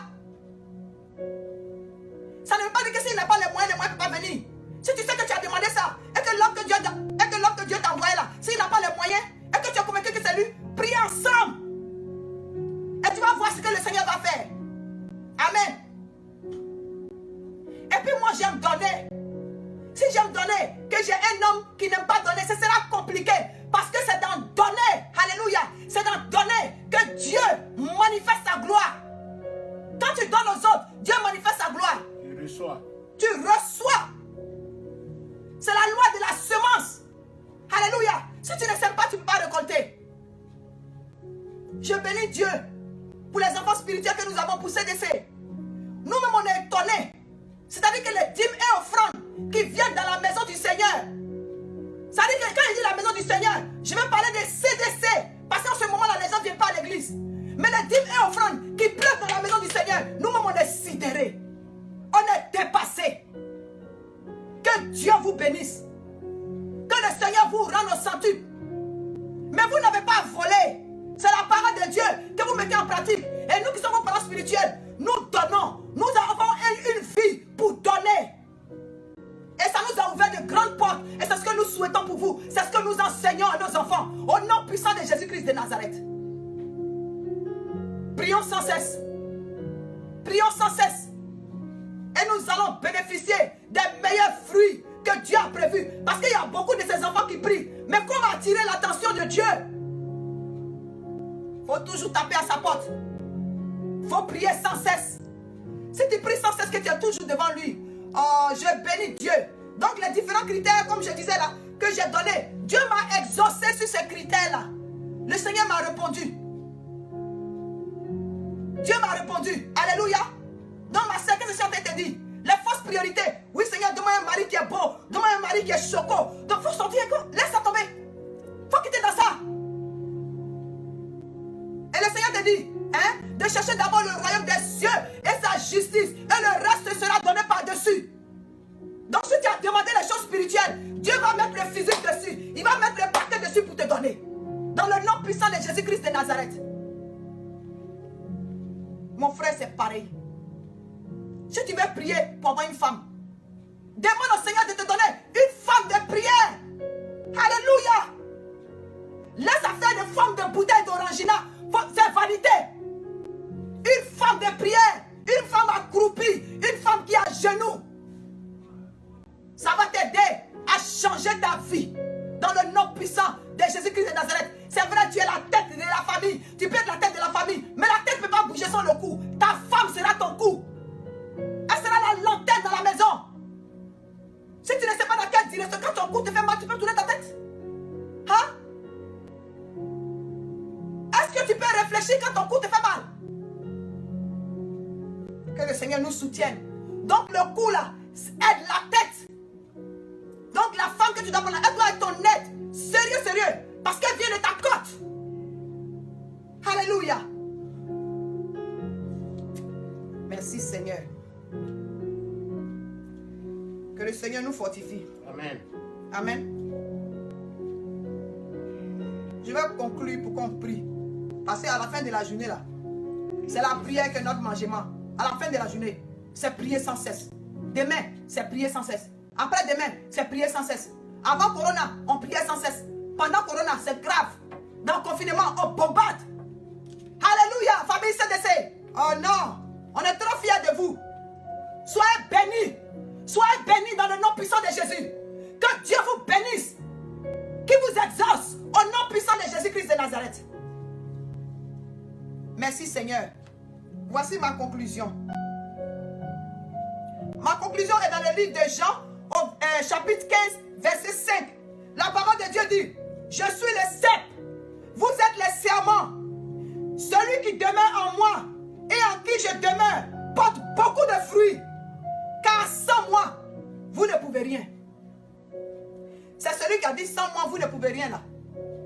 Ça ne veut pas dire que s'il n'a pas les moyens ne peut pas venir. Si tu sais que tu as demandé ça, et que l'homme que Dieu t'a envoyé là, s'il n'a pas les moyens, et que tu as convaincu que c'est lui, priez ensemble. Et tu vas voir ce que le Seigneur va faire. Amen. Et puis moi j'aime donner. Si j'aime donner, que j'ai un homme qui n'aime pas donner, ce sera compliqué. Parce que c'est dans donner, alléluia, c'est dans donner que Dieu manifeste sa gloire. Quand tu donnes aux autres, Dieu manifeste sa gloire. Tu reçois. Tu reçois. C'est la loi de la semence. Alléluia. Si tu ne sèmes pas, tu ne peux pas récolter. Je bénis Dieu pour les enfants spirituels que nous avons pour CDC. Nous-mêmes, on est étonnés. C'est-à-dire que les dîmes et offrandes qui viennent dans la maison du Seigneur. C'est-à-dire que quand je dis la maison du Seigneur, je vais parler des CDC. Parce qu'en ce moment-là, les gens ne viennent pas à l'église. Mais les dîmes et offrandes qui pleuvent dans la maison du Seigneur, nous-mêmes, on est sidérés. On est dépassés. Que Dieu vous bénisse. Que le Seigneur vous rende au centuple. Mais vous n'avez pas volé. C'est la parole de Dieu que vous mettez en pratique. Et nous qui sommes parents spirituels, nous donnons. Nous avons une vie pour donner. Et ça nous a ouvert de grandes portes. Et c'est ce que nous souhaitons pour vous. C'est ce que nous enseignons à nos enfants. Au nom puissant de Jésus-Christ de Nazareth. Prions sans cesse. Prions sans cesse. Et nous allons bénéficier des meilleurs fruits que Dieu a prévus. Parce qu'il y a beaucoup de ces enfants qui prient. Mais comment attirer l'attention de Dieu? Il faut toujours taper à sa porte. Il faut prier sans cesse. Si tu pries sans cesse, que tu es toujours devant lui. Oh, je bénis Dieu. Donc les différents critères, comme je disais là, que j'ai donnés, Dieu m'a exaucé sur ces critères-là. Le Seigneur te dit, les fausses priorités. Oui, Seigneur, donne-moi un mari qui est beau. Donne-moi un mari qui est choco. Donc, il faut sortir. Laisse ça tomber. Il faut quitter dans ça. Et le Seigneur te dit, hein, de chercher d'abord le royaume des cieux et sa justice. Et le reste sera donné par-dessus. Donc, si tu as demandé les choses spirituelles, Dieu va mettre le physique dessus. Il va mettre le paquet dessus pour te donner. Dans le nom puissant de Jésus-Christ de Nazareth. Mon frère, c'est pareil. Si tu veux prier pour avoir une femme, demande au Seigneur de te donner une femme de prière. Alléluia. Laisse affaire de femme de bouteille d'orangina. C'est vanité. Une femme de prière. Une femme accroupie. Une femme qui est à genoux. Ça va t'aider à changer ta vie. Dans le nom puissant de Jésus-Christ de Nazareth. C'est vrai, tu es la tête de la famille. Tu peux être la tête de la famille. Mais la tête ne peut pas bouger sans le cou. Ta femme sera ton cou. Elle sera la lanterne dans la maison. Si tu ne sais pas dans quelle direction, quand ton cou te fait mal, tu peux tourner ta tête. Hein? Est-ce que tu peux réfléchir quand ton cou te fait mal? Que le Seigneur nous soutienne. Donc le cou là, aide la tête. Donc la femme que tu dois prendre, elle doit être ton aide. Sérieux, sérieux. Parce qu'elle vient de ta côte. Alléluia. Merci Seigneur. Que le Seigneur nous fortifie. Amen. Amen. Je vais conclure pour qu'on prie. Parce qu'à la fin de la journée là, c'est la prière que notre mangement. À la fin de la journée, c'est prier sans cesse. Demain, c'est prier sans cesse. Après demain, c'est prier sans cesse. Avant Corona, on priait sans cesse. Pendant Corona, c'est grave. Dans le confinement, on bombarde. Alléluia, famille CDC. Oh non, on est trop fiers de vous. Soyez bénis. Soyez bénis dans le nom puissant de Jésus. Que Dieu vous bénisse. Qui vous exauce au nom puissant de Jésus-Christ de Nazareth. Merci Seigneur. Voici ma conclusion. Ma conclusion est dans le livre de Jean, au chapitre 15, verset 5. La parole de Dieu dit, je suis le cep, vous êtes les serments. Celui qui demeure en moi et en qui je demeure porte beaucoup de fruits. Car sans moi, vous ne pouvez rien. C'est celui qui a dit sans moi, vous ne pouvez rien là.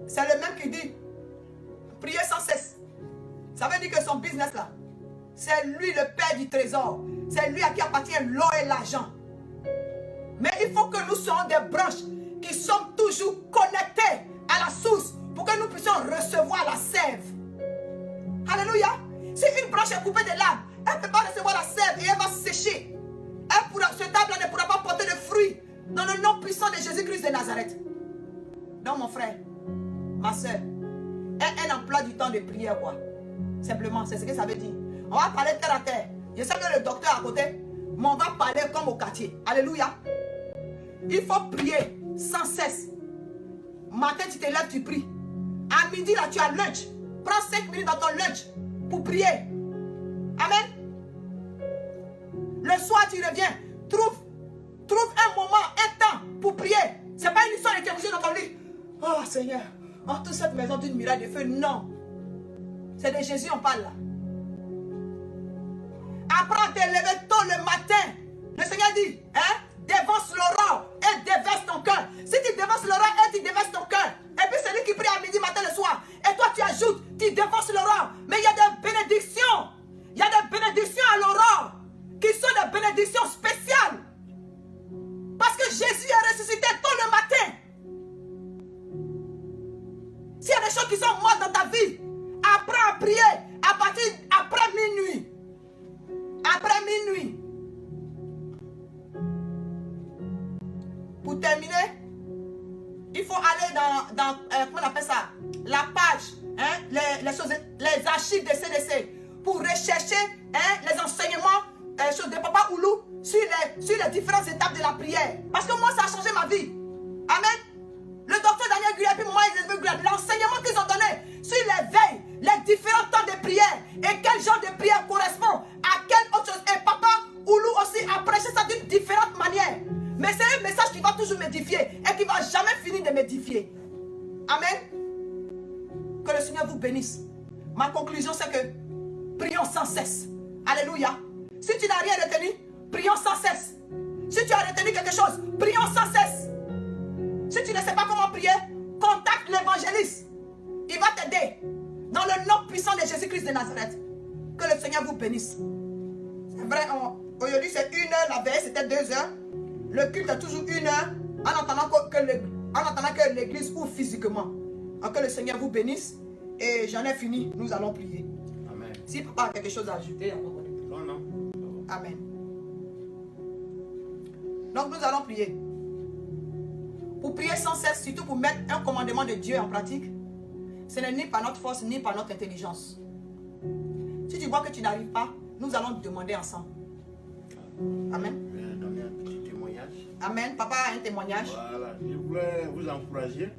C'est le même qui dit, priez sans cesse. Ça veut dire que son business là, c'est lui le père du trésor. C'est lui à qui appartient l'or et l'argent. Mais il faut que nous soyons des branches qui sommes toujours connectées à la source pour que nous puissions recevoir la sève. Alléluia. Si une branche est coupée de l'arbre, elle ne peut pas recevoir la sève et elle va sécher. Cet arbre ne pourra pas porter de fruits dans le nom puissant de Jésus-Christ de Nazareth. Donc mon frère, ma soeur, un emploi du temps de prière quoi. Simplement, c'est ce que ça veut dire. On va parler terre à terre. Je sais que le docteur à côté, mais on va parler comme au quartier. Alléluia. Il faut prier sans cesse. Matin, tu te lèves, tu pries. À midi, là, tu as lunch. Prends 5 minutes dans ton lunch pour prier. Amen. Le soir, tu reviens. Trouve un moment, un temps pour prier. Ce n'est pas une histoire de théologie dans ton lit. Oh Seigneur, entoure cette maison d'une muraille de feu. Non. C'est de Jésus on parle là. Apprends à te lever tôt le matin. Le Seigneur dit, hein, dévance l'aurore et déverse ton cœur. Si tu dévances l'aurore et tu déverses ton cœur, et puis celui qui prie à midi, matin, le soir, et toi tu ajoutes, tu dévances l'aurore. Mais il y a des bénédictions. Il y a des bénédictions à l'aurore qui sont des bénédictions spéciales. Parce que Jésus est ressuscité tôt le matin. S'il y a des choses qui sont mortes dans ta vie, apprends à prier après minuit. Après minuit. Pour terminer, il faut aller dans comment on appelle ça? La page, hein, les archives de CDC pour rechercher hein, les enseignements de Papa Oulou sur les différentes étapes de la prière. Parce que moi, ça a changé ma vie. Amen. Le docteur Daniel Guyat et puis moi, l'enseignement qu'ils ont donné sur les veilles, les différents temps de prière et quel genre de prière correspond à quelle autre chose. Et Papa Oulou aussi a prêché ça d'une différente manière. Mais c'est un message qui va toujours m'édifier et qui ne va jamais finir de m'édifier. Amen. Que le Seigneur vous bénisse. Ma conclusion, c'est que prions sans cesse. Alléluia. Si tu n'as rien retenu, prions sans cesse. Si tu as retenu quelque chose, prions sans cesse. Si tu ne sais pas comment prier, contacte l'évangéliste. Il va t'aider. Dans le nom puissant de Jésus-Christ de Nazareth. Que le Seigneur vous bénisse. C'est vrai, aujourd'hui c'est 1 heure, la veille c'était 2 heures. Le culte est toujours 1 heure en attendant que l'église ouvre physiquement. Alors que le Seigneur vous bénisse. Et j'en ai fini, nous allons prier. Amen. Si papa a quelque chose à ajouter, Non, non. amen. Donc nous allons prier. Pour prier sans cesse, surtout pour mettre un commandement de Dieu en pratique, ce n'est ni par notre force, ni par notre intelligence. Si tu vois que tu n'arrives pas, nous allons demander ensemble. Amen. Je vais donner un petit témoignage. Amen. Papa a un témoignage. Voilà. Je voulais vous encourager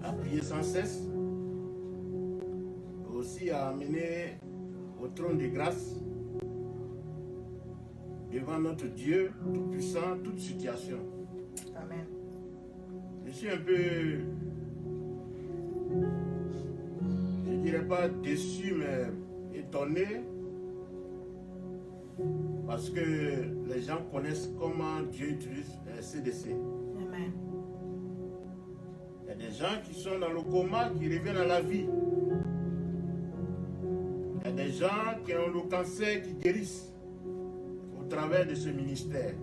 à prier sans cesse. Aussi à amener au trône de grâce devant notre Dieu Tout-Puissant, toute situation. Amen. Je suis un peu, je dirais pas déçu, mais étonné parce que les gens connaissent comment Dieu utilise CDC. Amen. Il y a des gens qui sont dans le coma, qui reviennent à la vie. Il y a des gens qui ont le cancer, qui guérissent au travers de ce ministère.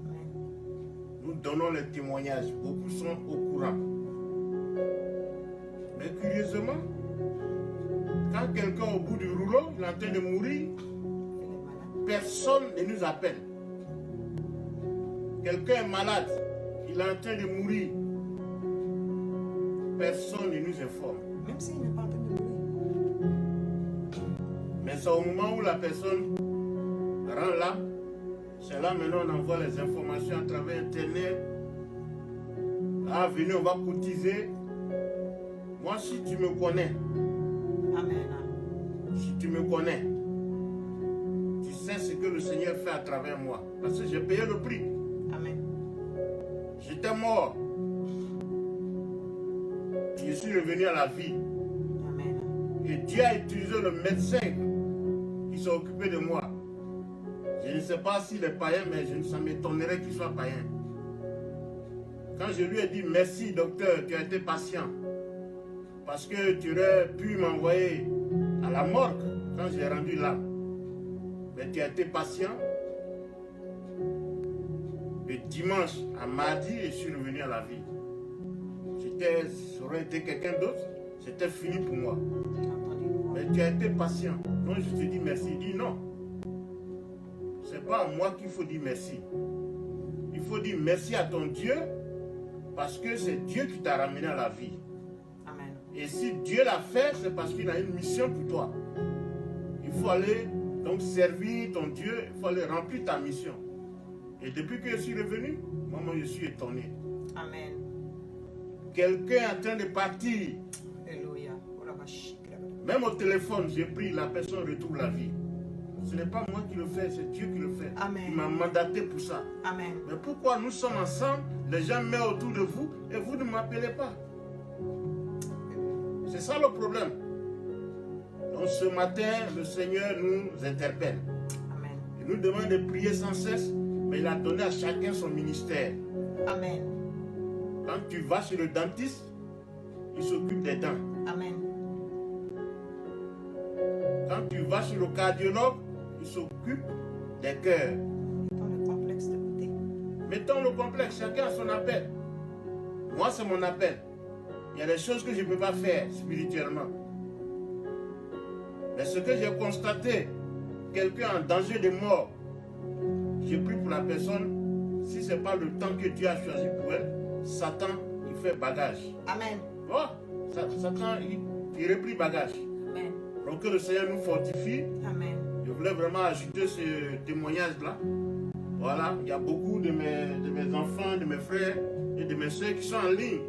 Amen. Nous donnons les témoignages. Beaucoup sont au courant. Mais curieusement, quand quelqu'un est au bout du rouleau, il est en train de mourir, personne ne nous appelle. Quelqu'un est malade, il est en train de mourir. Personne ne nous informe. Même s'il n'est pas en train de mourir. Mais c'est au moment où la personne rend là, c'est là maintenant on envoie les informations à travers Internet. Ah, venez, on va cotiser. Moi, si tu me connais, Amen. si tu me connais, tu sais ce que le Seigneur fait à travers moi. Parce que j'ai payé le prix. Amen. J'étais mort. Je suis revenu à la vie. Amen. Et Dieu a utilisé le médecin qui s'est occupé de moi. Je ne sais pas s'il est païen, mais ça m'étonnerait qu'il soit païen. Quand je lui ai dit merci docteur, tu as été patient. Parce que tu aurais pu m'envoyer à la morgue quand j'ai rendu là. Mais tu as été patient. De dimanche à mardi, je suis revenu à la vie. Ça aurait été quelqu'un d'autre, c'était fini pour moi. Mais tu as été patient. Donc je te dis merci. Il dit non. C'est pas à moi qu'il faut dire merci. Il faut dire merci à ton Dieu parce que c'est Dieu qui t'a ramené à la vie. Amen. Et si Dieu l'a fait, c'est parce qu'il a une mission pour toi. Il faut aller donc servir ton Dieu, il faut aller remplir ta mission. Et depuis que je suis revenu, moi je suis étonné. Amen. Quelqu'un est en train de partir. Alléluia. Même au téléphone, j'ai pris, la personne retrouve la vie. Ce n'est pas moi qui le fais, c'est Dieu qui le fait. Amen. Il m'a mandaté pour ça. Amen. Mais pourquoi nous sommes ensemble, les gens mettent autour de vous et vous ne m'appelez pas? C'est ça le problème. Donc ce matin, le Seigneur nous interpelle. Amen. Il nous demande de prier sans cesse, mais il a donné à chacun son ministère. Amen. Quand tu vas chez le dentiste, il s'occupe des dents. Amen. Quand tu vas chez le cardiologue, il s'occupe des cœurs. Mettons le complexe de côté. Mettons le complexe, chacun a son appel. Moi, c'est mon appel. Il y a des choses que je ne peux pas faire spirituellement. Mais ce que j'ai constaté, quelqu'un en danger de mort, j'ai pris pour la personne, si ce n'est pas le temps que Dieu a choisi pour elle, Satan, il fait bagage. Amen. Oh, Satan, il replie bagage. Amen. Donc que le Seigneur nous fortifie. Amen. Je voulais vraiment ajouter ce témoignage-là. Voilà, il y a beaucoup de mes enfants, de mes frères et de mes soeurs qui sont en ligne.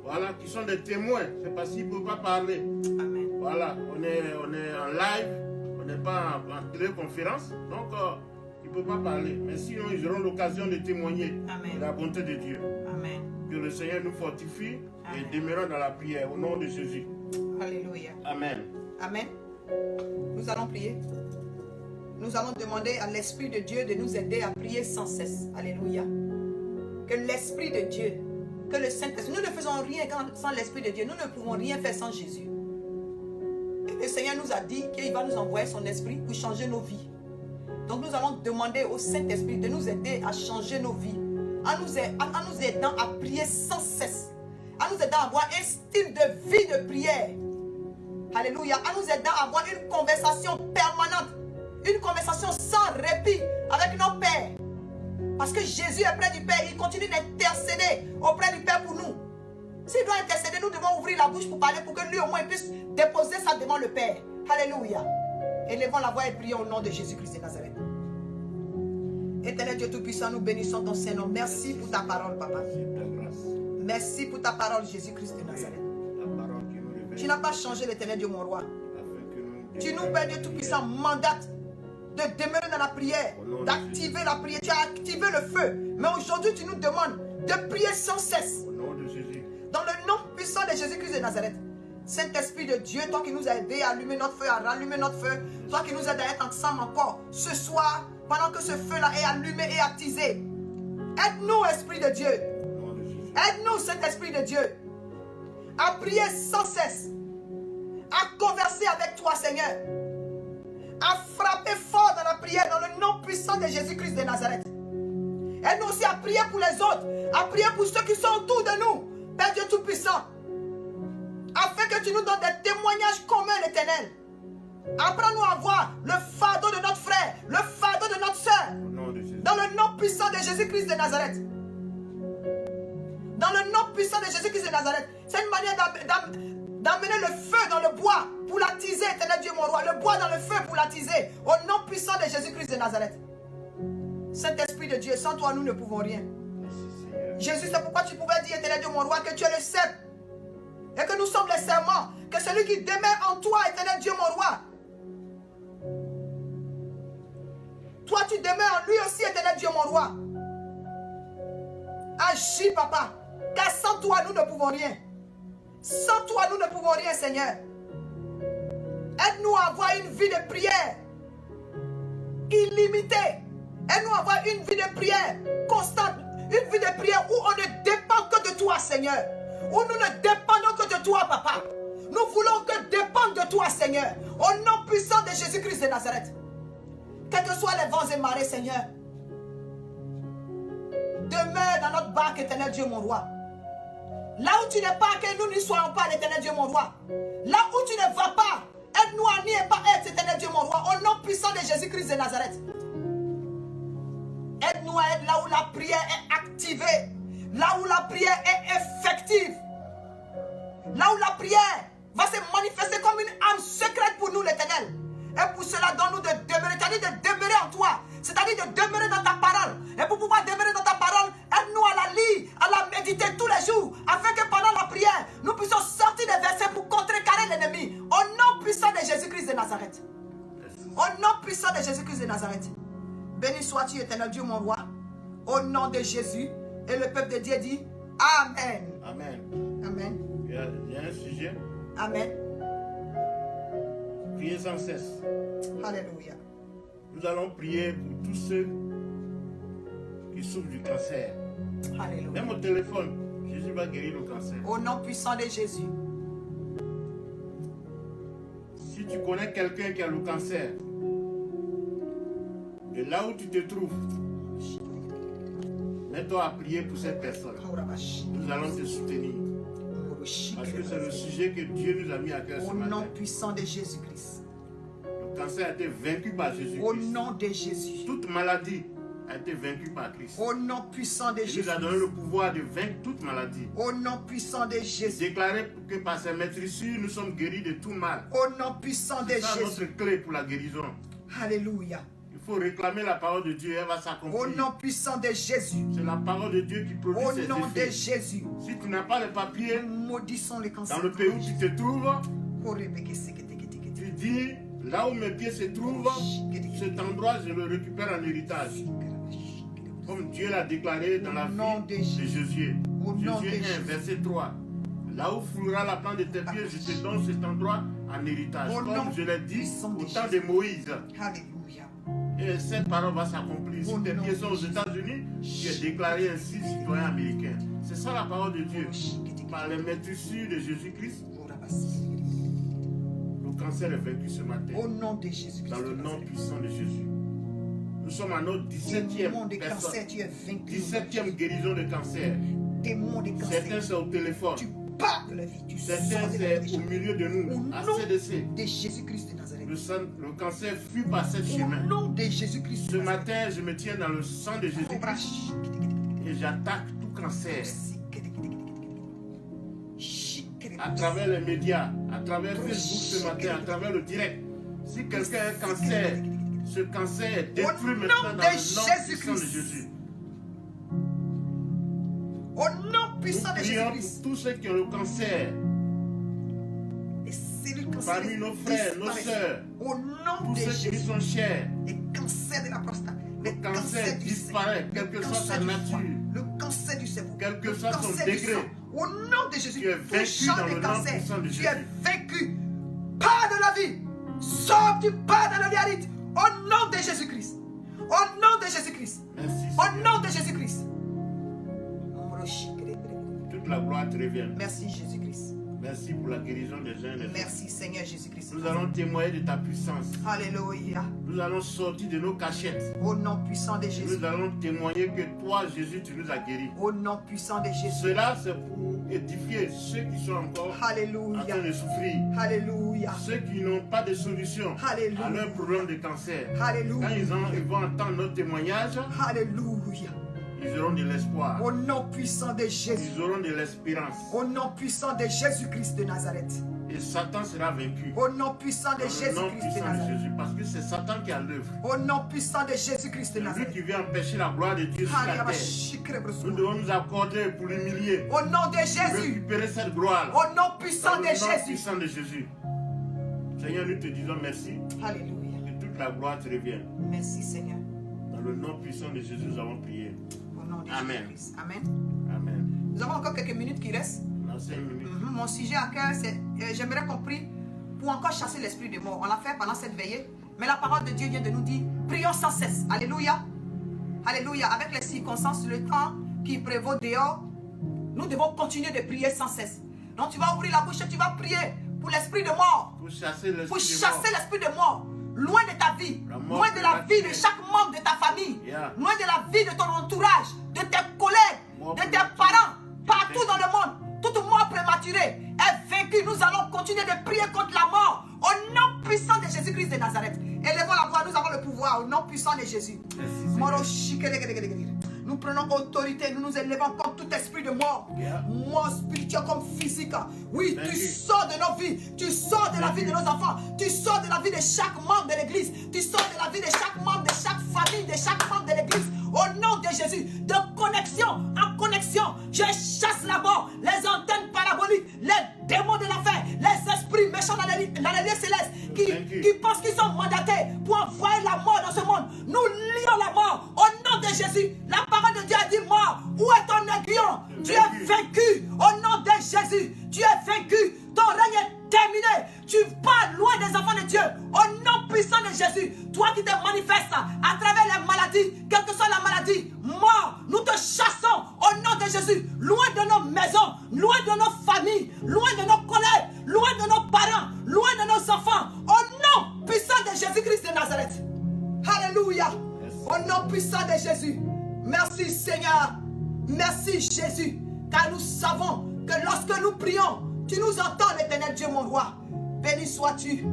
Voilà, qui sont des témoins. C'est parce qu'ils ne peuvent pas parler. Amen. Voilà, on est en live, on n'est pas en téléconférence, donc ils ne peuvent pas parler. Mais sinon, ils auront l'occasion de témoigner Amen. de la bonté de Dieu. Amen. Que le Seigneur nous fortifie Amen. et demeurons dans la prière au nom de Jésus. Alléluia. Amen. Amen. Nous allons prier. nous allons demander à l'Esprit de Dieu de nous aider à prier sans cesse. Alléluia. Que l'Esprit de Dieu, que le Saint-Esprit, nous ne faisons rien sans l'Esprit de Dieu. Nous ne pouvons rien faire sans Jésus. Et le Seigneur nous a dit qu'il va nous envoyer son Esprit pour changer nos vies. Donc nous allons demander au Saint-Esprit de nous aider à changer nos vies, en nous aidant à prier sans cesse, en nous aidant à avoir un style de vie de prière. Alléluia. En nous aidant à avoir une conversation permanente, une conversation sans répit avec nos pères. Parce que Jésus est près du Père, il continue d'intercéder auprès du Père pour nous. S'il doit intercéder, nous devons ouvrir la bouche pour parler, pour que lui au moins puisse déposer ça devant le Père. Alléluia. Élevons la voix et prions au nom de Jésus-Christ de Nazareth. Éternel Dieu Tout-Puissant, nous bénissons ton Saint-Nom. Merci pour ta parole, Papa. Merci pour ta parole, Jésus-Christ de Nazareth. Tu n'as pas changé, l'Éternel Dieu, mon roi. Tu nous, Père Dieu Tout-Puissant, mandates de demeurer dans la prière, d'activer la prière. Tu as activé le feu. Mais aujourd'hui, tu nous demandes de prier sans cesse. Dans le nom puissant de Jésus-Christ de Nazareth. Saint-Esprit de Dieu, toi qui nous as aidés à allumer notre feu, à rallumer notre feu, toi qui nous aides à être ensemble encore ce soir, pendant que ce feu-là est allumé et attisé. Aide-nous, Esprit de Dieu. Aide-nous, Saint-Esprit de Dieu, à prier sans cesse, à converser avec toi, Seigneur, à frapper fort dans la prière, dans le nom puissant de Jésus-Christ de Nazareth. Aide-nous aussi à prier pour les autres, à prier pour ceux qui sont autour de nous, Père Dieu Tout-Puissant, afin que tu nous donnes des témoignages communs, l'Éternel. Apprends-nous à voir le fardeau de notre frère, le fardeau de notre soeur, dans le nom puissant de Jésus-Christ de Nazareth. Dans le nom puissant de Jésus-Christ de Nazareth. C'est une manière d'amener le feu dans le bois pour l'attiser, éternel Dieu mon roi. Le bois dans le feu pour l'attiser. Au nom puissant de Jésus-Christ de Nazareth. Saint-Esprit de Dieu, sans toi nous ne pouvons rien. Jésus, c'est pourquoi tu pouvais dire, éternel Dieu mon roi, que tu es le sceptre. Et que nous sommes les serments. Que celui qui demeure en toi, éternel Dieu mon roi. Toi tu demeures en lui aussi, éternel Dieu mon roi. Agis, papa. Car sans toi, nous ne pouvons rien. Sans toi, nous ne pouvons rien, Seigneur. Aide-nous à avoir une vie de prière illimitée. Aide-nous à avoir une vie de prière constante. Une vie de prière où on ne dépend que de toi, Seigneur. Où nous ne dépendons que de toi, papa. Nous voulons que dépendre de toi, Seigneur. Au nom puissant de Jésus-Christ de Nazareth. Quels que soient les vents et marées, Seigneur. Demeure dans notre barque, éternel Dieu, mon roi. Là où tu n'es pas, que nous n'y soyons pas, l'éternel Dieu, mon roi. Là où tu ne vas pas, aide-nous à n'y pas être, éternel Dieu, mon roi. Au nom puissant de Jésus-Christ de Nazareth. Aide-nous à être là où la prière est activée. Là où la prière est effective. Là où la prière va se manifester comme une âme secrète pour nous, l'Éternel. Et pour cela, donne-nous de demeurer, c'est-à-dire de demeurer en toi. C'est-à-dire de demeurer dans ta parole. Et pour pouvoir demeurer dans ta parole, aide-nous à la lire, à la méditer tous les jours, afin que pendant la prière, nous puissions sortir des versets pour contrecarrer l'ennemi. Au nom puissant de Jésus-Christ de Nazareth. Au nom puissant de Jésus-Christ de Nazareth. Béni sois-tu, éternel Dieu, mon roi. Au nom de Jésus. Et le peuple de Dieu dit Amen. Amen. Amen. Il y a un sujet. Amen. Priez sans cesse. Alléluia. Nous allons prier pour tous ceux qui souffrent du cancer. Alléluia. Même au téléphone, Jésus va guérir le cancer. Au nom puissant de Jésus. Si tu connais quelqu'un qui a le cancer, de là où tu te trouves, mets-toi à prier pour cette personne. Nous allons te soutenir. Parce que c'est le sujet que Dieu nous a mis à cœur ce Au matin. nom puissant de Jésus-Christ. Le cancer a été vaincu par Jésus-Christ. Au nom de Jésus. Toute maladie a été vaincue par Christ. Au nom puissant de Il Jésus. nous a donné le pouvoir de vaincre toute maladie. Au nom puissant de Jésus. Déclarer que par ses maîtrissures, nous sommes guéris de tout mal. Au nom puissant de C'est ça Jésus. notre clé pour la guérison. Alléluia. Il faut réclamer la parole de Dieu, elle va Au s'accomplir. nom puissant de Jésus. C'est la parole de Dieu qui produit Au ses nom de effets. Jésus. Si tu n'as pas les papiers, Maudissons les cancers. dans le pays où tu te trouves, tu dis, là où mes pieds se trouvent, cet endroit, je le récupère en héritage. Comme Dieu l'a déclaré dans la vie de Josué. Josué 1, verset 3. Là où foulera la plante de tes pieds, je te donne cet endroit en héritage. Comme je l'ai dit au temps de Moïse. Alléluia. Et cette parole va s'accomplir. Si tes pieds sont aux États-Unis, tu es déclaré ainsi citoyen américain. C'est ça la parole de Dieu. Par les maîtrisures de Jésus-Christ, le cancer est vaincu ce matin. Au nom de Jésus-Christ. Dans le nom puissant de Jésus. Nous sommes à notre 17e personne. 17e guérison de cancer. Certains c'est au téléphone. De la vie, certains c'est au milieu de nous, à CDC. De Jésus-Christ de Nazareth. Le cancer fuit par ce chemin. Au nom de Jésus-Christ. Ce matin, je me tiens dans le sang de Jésus-Christ et j'attaque tout cancer. À travers les médias, à travers Facebook ce matin, à travers le direct. Si quelqu'un a un cancer, ce cancer est détruit maintenant dans le nom puissant de Jésus. Au nom puissant de Pour Jésus-Christ. tous ceux qui ont le cancer, parmi nos frères, nos sœurs, au nom tous de ceux qui Jésus. sont chers, Les cancers de la prostate, le cancer disparaît, quelle que soit sa nature, le cancer du cerveau, quel que soit son cancer degré. Au nom de Jésus, Tu es vaincu dans le nom puissant de Jésus. Tu es vaincu. Pas de la vie. Sors du pas de la dialyse. Au nom de Jésus-Christ. Au nom de Jésus-Christ. Merci. Au nom de Jésus-Christ. Toute la gloire te revient. Merci Jésus-Christ. Merci pour la guérison des uns et des autres. Merci Seigneur Jésus-Christ. Nous allons témoigner de ta puissance. Alléluia. Nous allons sortir de nos cachettes. Au nom puissant de Jésus. Nous allons témoigner que toi, Jésus, tu nous as guéris. Au nom puissant de Jésus. Cela, c'est pour édifier ceux qui sont encore Alléluia. en train de souffrir. Alléluia. Ceux qui n'ont pas de solution Alléluia. à leur problème de cancer. Alléluia. Quand ils vont entendre notre témoignage, Alléluia. ils auront de l'espoir. Au nom puissant de Jésus. Ils auront de l'espérance. Au nom puissant de Jésus-Christ de Nazareth. Et Satan sera vaincu. Au nom puissant de Dans le nom Jésus-Christ de puissant de Nazareth. Jésus. Parce que c'est Satan qui a l'œuvre. Au nom puissant de Jésus-Christ de Lui Nazareth. qui vient empêcher la gloire de Dieu sur la terre. Nous devons nous accorder pour l'humilier. Au nom de Jésus. Récupérer cette gloire. Au nom puissant Dans de le nom Jésus. puissant de Jésus. Seigneur, nous te disons merci. Alléluia. Que toute la gloire te revienne. Merci Seigneur. Dans le nom puissant de Jésus, nous avons prié. Au nom de Amen. Jésus-Christ. Amen. Amen. Nous avons encore quelques minutes qui restent. Dans 5 minutes. Mon sujet à cœur, c'est j'aimerais qu'on prie pour encore chasser l'esprit de mort. On l'a fait pendant cette veillée. Mais la parole de Dieu vient de nous dire, prions sans cesse. Alléluia. Alléluia. Avec les circonstances, le temps qui prévaut dehors, nous devons continuer de prier sans cesse. Donc tu vas ouvrir la bouche et tu vas prier pour l'esprit de mort. Pour chasser l'esprit Pour de chasser mort. l'esprit de mort. Loin de ta vie. La mort Loin de la qui vie va de tuer. chaque membre de ta famille. Yeah. Loin de la vie de ton entourage. De tes collègues. Mort De tes prématurée. parents. Partout dans le monde. Toute mort prématurée est vaincue. Nous allons continuer de prier contre la mort. Au nom puissant de Jésus-Christ de Nazareth. Élevons la voix. Nous avons le pouvoir. Au nom puissant de Jésus. Nous prenons autorité, nous nous élevons contre tout esprit de mort. Yeah. Mort spirituelle comme physique. Oui, Thank tu you. sors de nos vies. Tu sors de la vie de nos enfants. Tu sors de la vie de chaque membre de l'église. Tu sors de la vie de chaque membre, de chaque famille, de chaque membre de l'église. Au nom de Jésus, de connexion en connexion, je chasse la mort, les antennes paraboliques, les démons de l'enfer, les esprits méchants dans les lieux célestes qui pensent qu'ils sont mandatés pour envoyer la mort dans ce monde. Nous lions la mort au nom de Jésus. La parole de Dieu a dit mort. Où est ton aiguillon? Tu es vaincu au nom de Jésus. Tu es vaincu. Ton règne est terminé. Tu pars loin des enfants de Dieu. Au nom puissant de Jésus. Toi qui te manifestes à travers les maladies, quelle que soit la maladie, mort, nous te chassons au nom de Jésus. Loin de nos maisons, loin de nos familles, loin de nos collègues, loin de nos parents, loin de nos enfants. Au nom puissant de Jésus-Christ de Nazareth. Alléluia. Au nom puissant de Jésus. Merci Seigneur. Merci Jésus. Car nous savons que lorsque nous prions, tu nous entends, l'Éternel Dieu mon roi. Béni sois-tu.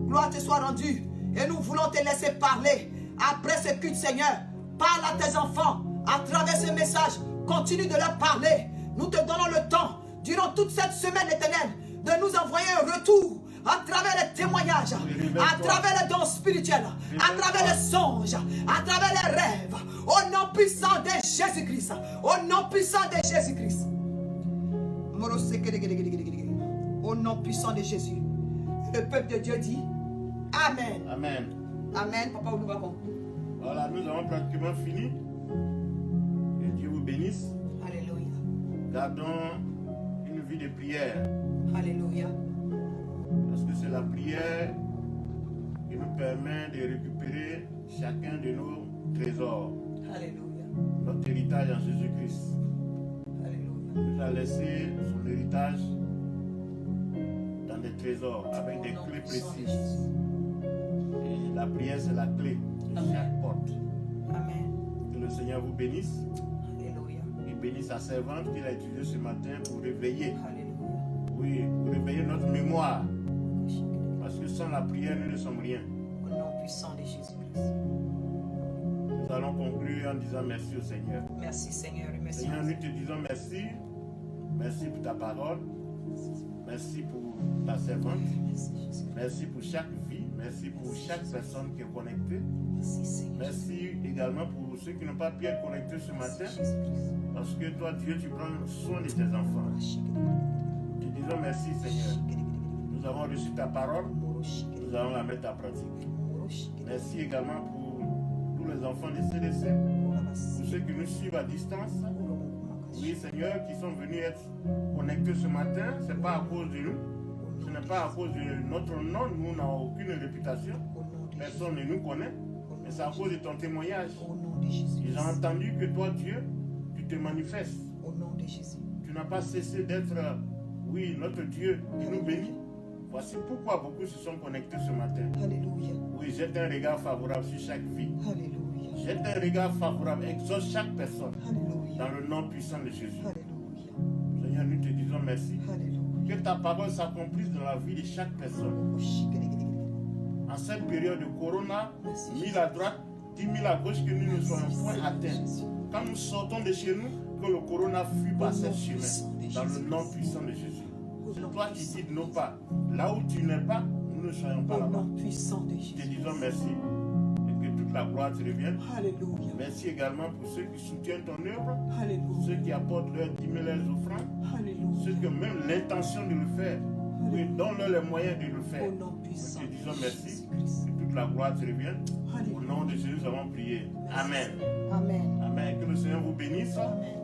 Gloire te soit rendue. Et nous voulons te laisser parler. Après ce culte, Seigneur, parle à tes enfants. À travers ce message, continue de leur parler. Nous te donnons le temps, durant toute cette semaine, l'Éternel, de nous envoyer un retour à travers les témoignages, à travers les dons spirituels, à travers les songes, à travers les rêves, au nom puissant de Jésus-Christ, au nom puissant de Jésus-Christ. Au nom puissant de Jésus. Le peuple de Dieu dit Amen. Amen. Amen. Papa, nous avons. Voilà, nous avons pratiquement fini. Que Dieu vous bénisse. Alléluia. Gardons une vie de prière. Alléluia. Parce que c'est la prière qui nous permet de récupérer chacun de nos trésors, Alléluia. notre héritage en Jésus-Christ. Alléluia. Il nous a laissé son héritage dans des trésors avec Au des nom clés puissant de précises. Jésus. Et la prière, c'est la clé de Amen. chaque porte. Amen. Que le Seigneur vous bénisse Alléluia. et bénisse sa servante qu'il a utilisée ce matin pour réveiller. Alléluia. Oui, pour réveiller notre mémoire. Parce que sans la prière, nous ne sommes rien. Au nom puissant de Jésus-Christ. Nous allons conclure en disant merci au Seigneur. Merci Seigneur et merci. Seigneur, nous te disons merci. Merci pour ta parole. Merci pour ta servante. Merci Jésus. Merci pour chaque vie. Merci pour chaque personne qui est connectée. Merci Seigneur. Merci également pour ceux qui n'ont pas pu être connectés ce matin. Merci Jésus-Christ. Parce que toi, Dieu, tu prends soin de tes enfants. Te disons merci, Seigneur. Nous avons reçu ta parole. Nous allons la mettre en pratique. Merci également pour tous les enfants des CDC. Pour ceux qui nous suivent à distance. Oui, Seigneur, qui sont venus être connectés ce matin. Ce n'est pas à cause de nous. Ce n'est pas à cause de notre nom. Nous n'avons aucune réputation. Personne ne nous connaît. Mais c'est à cause de ton témoignage. Au nom de Jésus. Ils ont entendu que toi, Dieu, tu te manifestes. Au nom de Jésus. Tu n'as pas cessé d'être, oui, notre Dieu qui nous bénit. Voici pourquoi beaucoup se sont connectés ce matin. Alléluia. Oui, jette un regard favorable sur chaque vie. Alléluia. Jette un regard favorable, exauce chaque personne Alléluia. dans le nom puissant de Jésus. Alléluia. Seigneur, nous te disons merci. Alléluia. Que ta parole s'accomplisse dans la vie de chaque personne. En cette période de corona, 1000 à droite, 10 000 à gauche, que nous ne soyons point atteints. Quand nous sortons de chez nous, que le corona fuit par ce chemin. Dans le nom puissant de Jésus. C'est toi qui guides nos pas. Là où tu n'es pas, nous ne soyons pas Au là-bas. nom puissant de Te Jésus. disons merci. Et que toute la gloire te revienne. Alléluia. Merci également pour ceux qui soutiennent ton œuvre. Alléluia. Ceux qui apportent leurs 10 000 leurs offrandes. Ceux Alléluia. qui ont même l'intention de le faire. Oui, donne-leur les moyens de le faire. Au nom puissant Nous te de disons merci. Jésus-Christ. Que toute la gloire te revienne. Au Alléluia. nom de Jésus, nous avons prié. Amen. Amen. Amen. Que le Seigneur vous bénisse. Amen.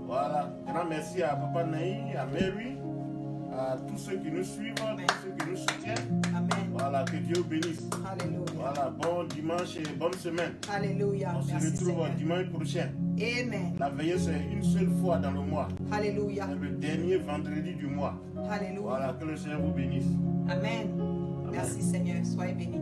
Voilà. Grand merci à Papa Naï, à Mary, à tous ceux qui nous suivent, à tous ceux qui nous soutiennent. Amen. Voilà. Que Dieu vous bénisse. Alléluia. Voilà. Bon dimanche et bonne semaine. Alléluia. On se Merci retrouve Seigneur. dimanche prochain. Amen. La veillée, c'est une seule fois dans le mois. Alléluia. C'est le dernier vendredi du mois. Alléluia. Voilà. Que le Seigneur vous bénisse. Amen. Merci Seigneur. Soyez bénis.